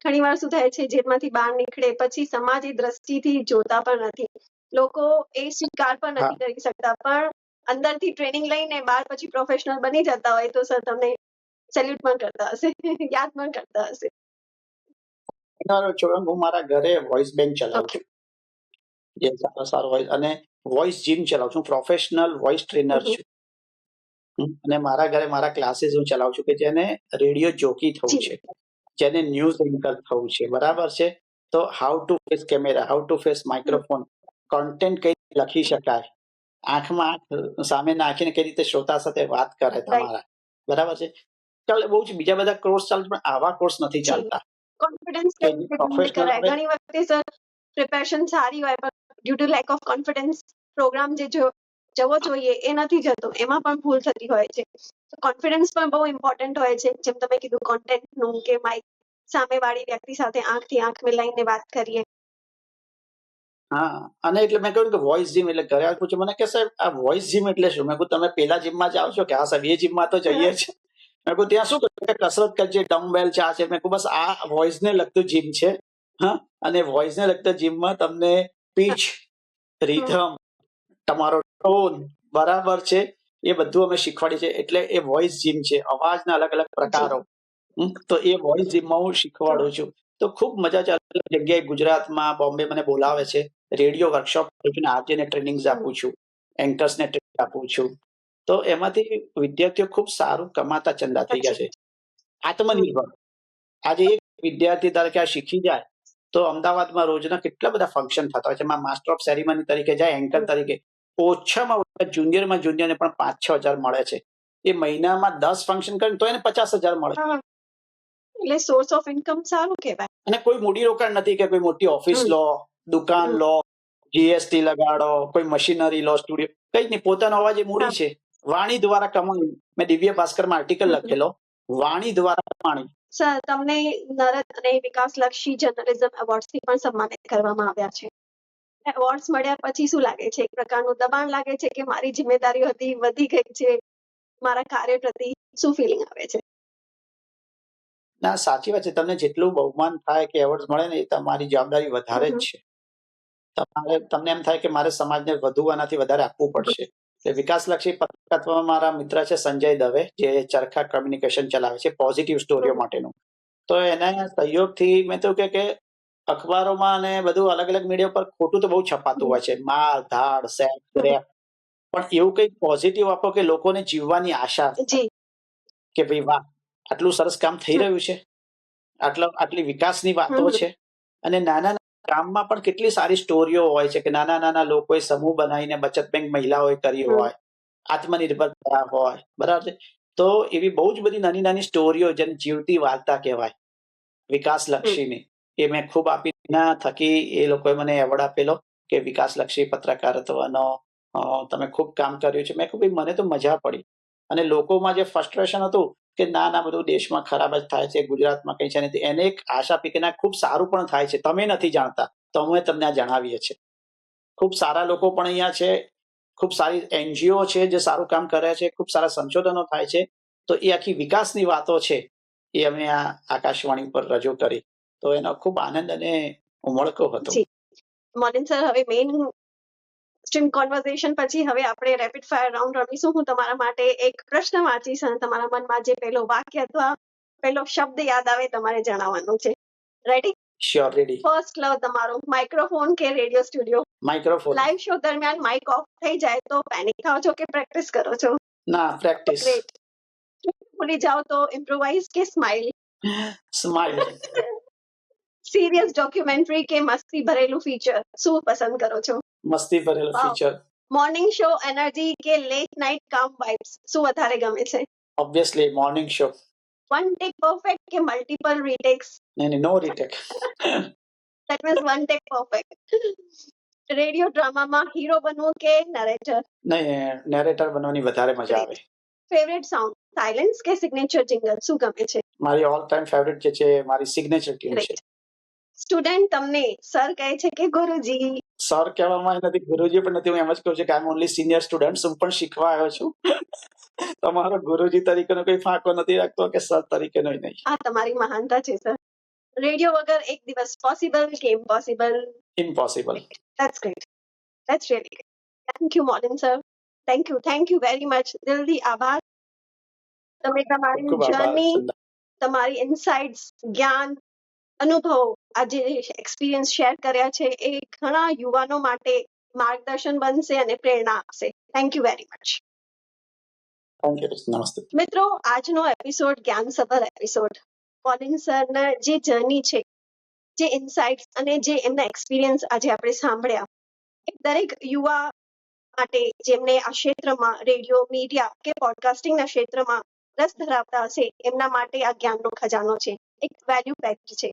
[SPEAKER 3] ઘણીવાર શું થાય છે જેલમાંથી બહાર નીકળે પછી સમાજ એ દ્રષ્ટિથી જોતા પણ નથી. લોકો એ સ્વીકાર પણ નથી કરી શકતા. પણ અંદરથી ટ્રેનિંગ લઈને બહાર પછી પ્રોફેશનલ બની જતા હોય તો સર તમને સેલ્યુટ પણ કરતા હશે, યાદ પણ કરતા હશે.
[SPEAKER 1] હું મારા ઘરે વોઇસ બેંક ચલાવું છું, જે સારો વોઇસ, અને વોઇસ જીમ ચલાવું છું. પ્રોફેશનલ વોઇસ ટ્રેનર છું. અને મારા ઘરે મારા ક્લાસીસ હું ચલાવું છું કે જેને રેડિયો જોકી થવું છે, જેને ન્યૂઝ એન્કર થવું છે. બરાબર છે. તો how to face camera, how to face microphone, content કઈ રીતે લખી શકાય, આંખમાં આંખ સામે નાખીને કઈ રીતે શ્રોતા સાથે વાત કરે તમારા. બરાબર છે. ચાલે બહુ જ બીજા બધા કોર્સ ચાલે પણ આવા કોર્સ નથી ચાલતા.
[SPEAKER 3] કોન્ફિડન્સ
[SPEAKER 1] પ્રોફેશનલ
[SPEAKER 3] ઘણી વખતે સર પ્રિપેરેશન સારી હોય પણ due to lack of confidence programme જે જવો જોઈએ એ નથી જતો, એમાં પણ ભૂલ થતી હોય છે. કોન્ફિડન્સ પણ બહુ ઇમ્પોર્ટન્ટ હોય છે. જેમ તમે કીધું કોન્ટેન્ટનું કે માઇક સામેવાળી વ્યક્તિ સાથે આંખથી આંખ મિલાઈને વાત કરીએ.
[SPEAKER 1] હા, અને એટલે મેં કહ્યું કે વોઇસ જીમ એટલે ઘરે આવે પૂછ્યું મને કે સાહેબ આ વોઇસ જીમ એટલે શું? મેં કહ્યું તમે પેલા જીમમાં જાઓ છો કે હા સાહેબ એ જીમમાં તો જઈએ છે. મેં કહ્યું ત્યાં શું કર્યું કે કસરત કરજે, ડમ્બેલ છે આ છે. મેં કહ્યું બસ આ વોઇસને લગતું જીમ છે. હા, અને વોઇસને લગતા જીમમાં તમને પીચ, રિધમ, તમારો ટોન બરાબર છે એ બધું અમે શીખવાડીએ છીએ. એટલે એ વોઇસ જીમ છે, અવાજના અલગ અલગ પ્રકારો. તો એ વોઇસ જીમમાં હું શીખવાડું છું. તો ખૂબ મજા છે. અલગ અલગ જગ્યાએ ગુજરાતમાં, બોમ્બે મને બોલાવે છે. રેડિયો વર્કશોપ કરું છું ને આરજેને ટ્રેનિંગ્સ આપું છું, એન્કર્સને ટ્રેનિંગ આપું છું. તો એમાંથી વિદ્યાર્થીઓ ખૂબ સારું કમાતા ચંદા થઈ ગયા છે. આત્મનિર્ભર. આજે એક વિદ્યાર્થી તરીકે આ શીખી જાય તો અમદાવાદમાં રોજના કેટલા બધા ફંક્શન થતા હોય છે. એમાં માસ્ટર ઓફ સેરેમની તરીકે જાય, એન્કર તરીકે ઓછામાં ઓછા જુનિયરને પણ 5-6 હજાર મળે છે. એ મહિનામાં 10 ફંક્શન કરે તો એને 50,000 મળે.
[SPEAKER 3] એટલે સોર્સ ઓફ ઇન્કમ સારું કહેવાય.
[SPEAKER 1] અને કોઈ મૂડીરોકાણ નથી કે કોઈ મોટી ઓફિસ લો, દુકાન લો, જીએસટી લગાડો, કોઈ મશીનરી લો, સ્ટુડિયો, કઈ નહીં. પોતાનો અવાજ એ મૂડી છે. વાણી દ્વારા કમાણી. મેં દિવ્ય ભાસ્કરમાં આર્ટિકલ લખેલો, વાણી દ્વારા કમાણી.
[SPEAKER 3] સર, તમને નરદ અને વિકાસલક્ષી જર્નલિઝમ એવોર્ડ્સથી પણ સન્માનિત કરવામાં આવ્યા છે. એવોર્ડ્સ મળ્યા પછી શું લાગે છે? એક પ્રકારનું દબાણ લાગે છે કે મારી જિમ્મેદારીઓ હતી વધી ગઈ છે, મારા કાર્ય પ્રતિ શું ફિલિંગ આવે છે?
[SPEAKER 1] ના, સાચી વાત છે. તમને જેટલું બહુમાન થાય કે એવોર્ડ મળે ને એ તમારી જવાબદારી વધારે જ છે. તમને એમ થાય કે મારે સમાજને વધુ આનાથી વધારે આપવું પડશે. એટલે વિકાસલક્ષી પત્રકારિતામાં મારા મિત્ર છે સંજય દવે, જે ચરખા કમ્યુનિકેશન ચલાવે છે પોઝિટિવ સ્ટોરીઓ માટેનું. તો એના સહયોગથી મેં તો કે અખબારોમાં અને બધું અલગ અલગ મીડિયા પર ખોટું તો બહુ છપાતું હોય છે, માર ધાડ, સેક્સ, રેપ. પણ એવું કંઈક પોઝિટિવ આપો કે લોકોને જીવવાની આશા
[SPEAKER 3] જી.
[SPEAKER 1] કે ભાઈ વાહ, આટલું સરસ કામ થઈ રહ્યું છે, આટલી વિકાસની વાતો છે. અને નાના કામમાં પણ કેટલી સારી સ્ટોરીઓ હોય છે કે નાના નાના લોકોએ સમૂહ બનાવીને બચત બેંક મહિલાઓએ કરી હોય, આત્મનિર્ભર થયા હોય, બરાબર છે. તો એવી બહુ જ બધી નાની નાની સ્ટોરીઓ જેને જીવતી વાર્તા કહેવાય વિકાસલક્ષીની, એ મેં ખૂબ આપી. એના થકી એ લોકોએ મને એવોર્ડ આપેલો કે વિકાસલક્ષી પત્રકારત્વનો તમે ખૂબ કામ કર્યું છે. મેં કહ્યું ભાઈ મને તો મજા પડી. અને લોકોમાં જે ફ્રસ્ટ્રેશન હતું કે ના બધું દેશમાં ખરાબ જ થાય છે, ગુજરાતમાં કંઈ છે નથી, એને એક આશા આપી કે ના ખૂબ સારું પણ થાય છે, તમે નથી જાણતા તો અમે તમને આ જણાવીએ છીએ. ખૂબ સારા લોકો પણ અહીંયા છે, ખૂબ સારી એનજીઓ છે જે સારું કામ કરે છે, ખૂબ સારા સંશોધનો થાય છે. તો એ આખી વિકાસની વાતો છે એ અમે આ આકાશવાણી પર રજૂ કરી. તો એનો ખૂબ આનંદ અને ઉમળકો હતો.
[SPEAKER 3] મોર્નિંગ સર, હવે મેઇન સ્ટ્રીમ કોન્વર્ઝેશન પછી હવે આપણે રેપિડ ફાયર રાઉન્ડ રમીશું. હું તમારા માટે એક પ્રશ્ન વાંચીશ અને તમારા મનમાં જે પહેલો વાક્ય અથવા પહેલો શબ્દ યાદ આવે તમારે જણાવવાનું છે. Ready?
[SPEAKER 1] Sure, ready.
[SPEAKER 3] First love તમારો માઇક્રોફોન કે radio studio?
[SPEAKER 1] Microphone.
[SPEAKER 3] Live show દરમિયાન માઇક ઓફ થઈ જાય તો પેનિક થાઓ છો કે પ્રેક્ટિસ કરો છો?
[SPEAKER 1] ના, પ્રેક્ટિસ.
[SPEAKER 3] ગ્રેટ. ભૂલી જાઓ તો ઇમ્પ્રોવાઇઝ કે સ્માઇલ?
[SPEAKER 1] સ્માઇલ.
[SPEAKER 3] સિરિયસ ડોક્યુમેન્ટરી કે મસ્તી ભરેલું ફીચર, શું પસંદ કરો છો?
[SPEAKER 1] મસ્તી ભરેલું ફીચર.
[SPEAKER 3] મોર્નિંગ શો એનર્જી કે લેટ નાઇટ કામ વાઇબ્સ, શું વધારે ગમે છે?
[SPEAKER 1] Obviously morning show.
[SPEAKER 3] One take perfect કે મલ્ટિપલ રીટેક્સ?
[SPEAKER 1] નહીં, no retake.
[SPEAKER 3] That means one take perfect. Radio ડ્રામામાં હીરો બનવું કે નરેટર?
[SPEAKER 1] નહીં, નેરેટર બનવાની વધારે મજા આવે.
[SPEAKER 3] ફેવરેટ સાઉન્ડ, સાયલેન્સ કે સિગ્નેચર જિંગલ, શું ગમે છે?
[SPEAKER 1] મારી ઓલ ટાઈમ ફેવરેટ જે છે મારી સિગ્નેચર ટ્યુન છે.
[SPEAKER 3] સ્ટુડન્ટ તમને સર કહે છે કે ગુરુજી?
[SPEAKER 1] સર કહેવામાં નથી, ગુરુજી પણ નથી. હું એમ જ કહું છું કે આઈ એમ ઓનલી સિનિયર સ્ટુડન્ટ. હું પણ શીખવા આવ્યો છું. તમારો ગુરુજી તરીકેનો કોઈ ફાંકો નથી રાખતો કે સર તરીકેનો નહીં.
[SPEAKER 3] આ તમારી મહાનતા છે સર. રેડિયો વગર એક દિવસ પોસિબલ કે impossible?
[SPEAKER 1] Impossible.
[SPEAKER 3] That's great. That's really great. Thank you, Morning sir. Thank you very much. દિલથી આભાર. તમે તમારી જર્ની, તમારી ઇનસાઇટ્સ, જ્ઞાન, અનુભવ, આજે એક્સપિરિયન્સ શેર કર્યા છે એ ઘણા યુવાનો માટે માર્ગદર્શન બનશે અને પ્રેરણા આપશે. Thank you very much.
[SPEAKER 1] નમસ્તે
[SPEAKER 3] મિત્રો, આજનો એપિસોડ જ્ઞાનસભર એપિસોડ. મોર્નિંગ સરના જે જર્ની છે, જે ઇનસાઇટ્સ અને જે એમના એક્સપિરિયન્સ આજે આપણે સાંભળ્યા, એ દરેક યુવા માટે જેમને આ ક્ષેત્રમાં રેડિયો, મીડિયા કે પોડકાસ્ટિંગના ક્ષેત્રમાં રસ ધરાવતા હશે એમના માટે આ જ્ઞાનનો ખજાનો છે, એક વેલ્યુ પેક્ડ છે.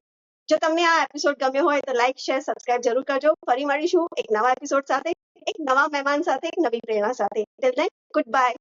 [SPEAKER 3] જો તમને આ એપિસોડ ગમ્યો હોય તો લાઈક, શેર, સબસ્ક્રાઇબ જરૂર કરજો. ફરી મળીશું એક નવા એપિસોડ સાથે, એક નવા મહેમાન સાથે, એક નવી પ્રેરણા સાથે. Till then, good bye.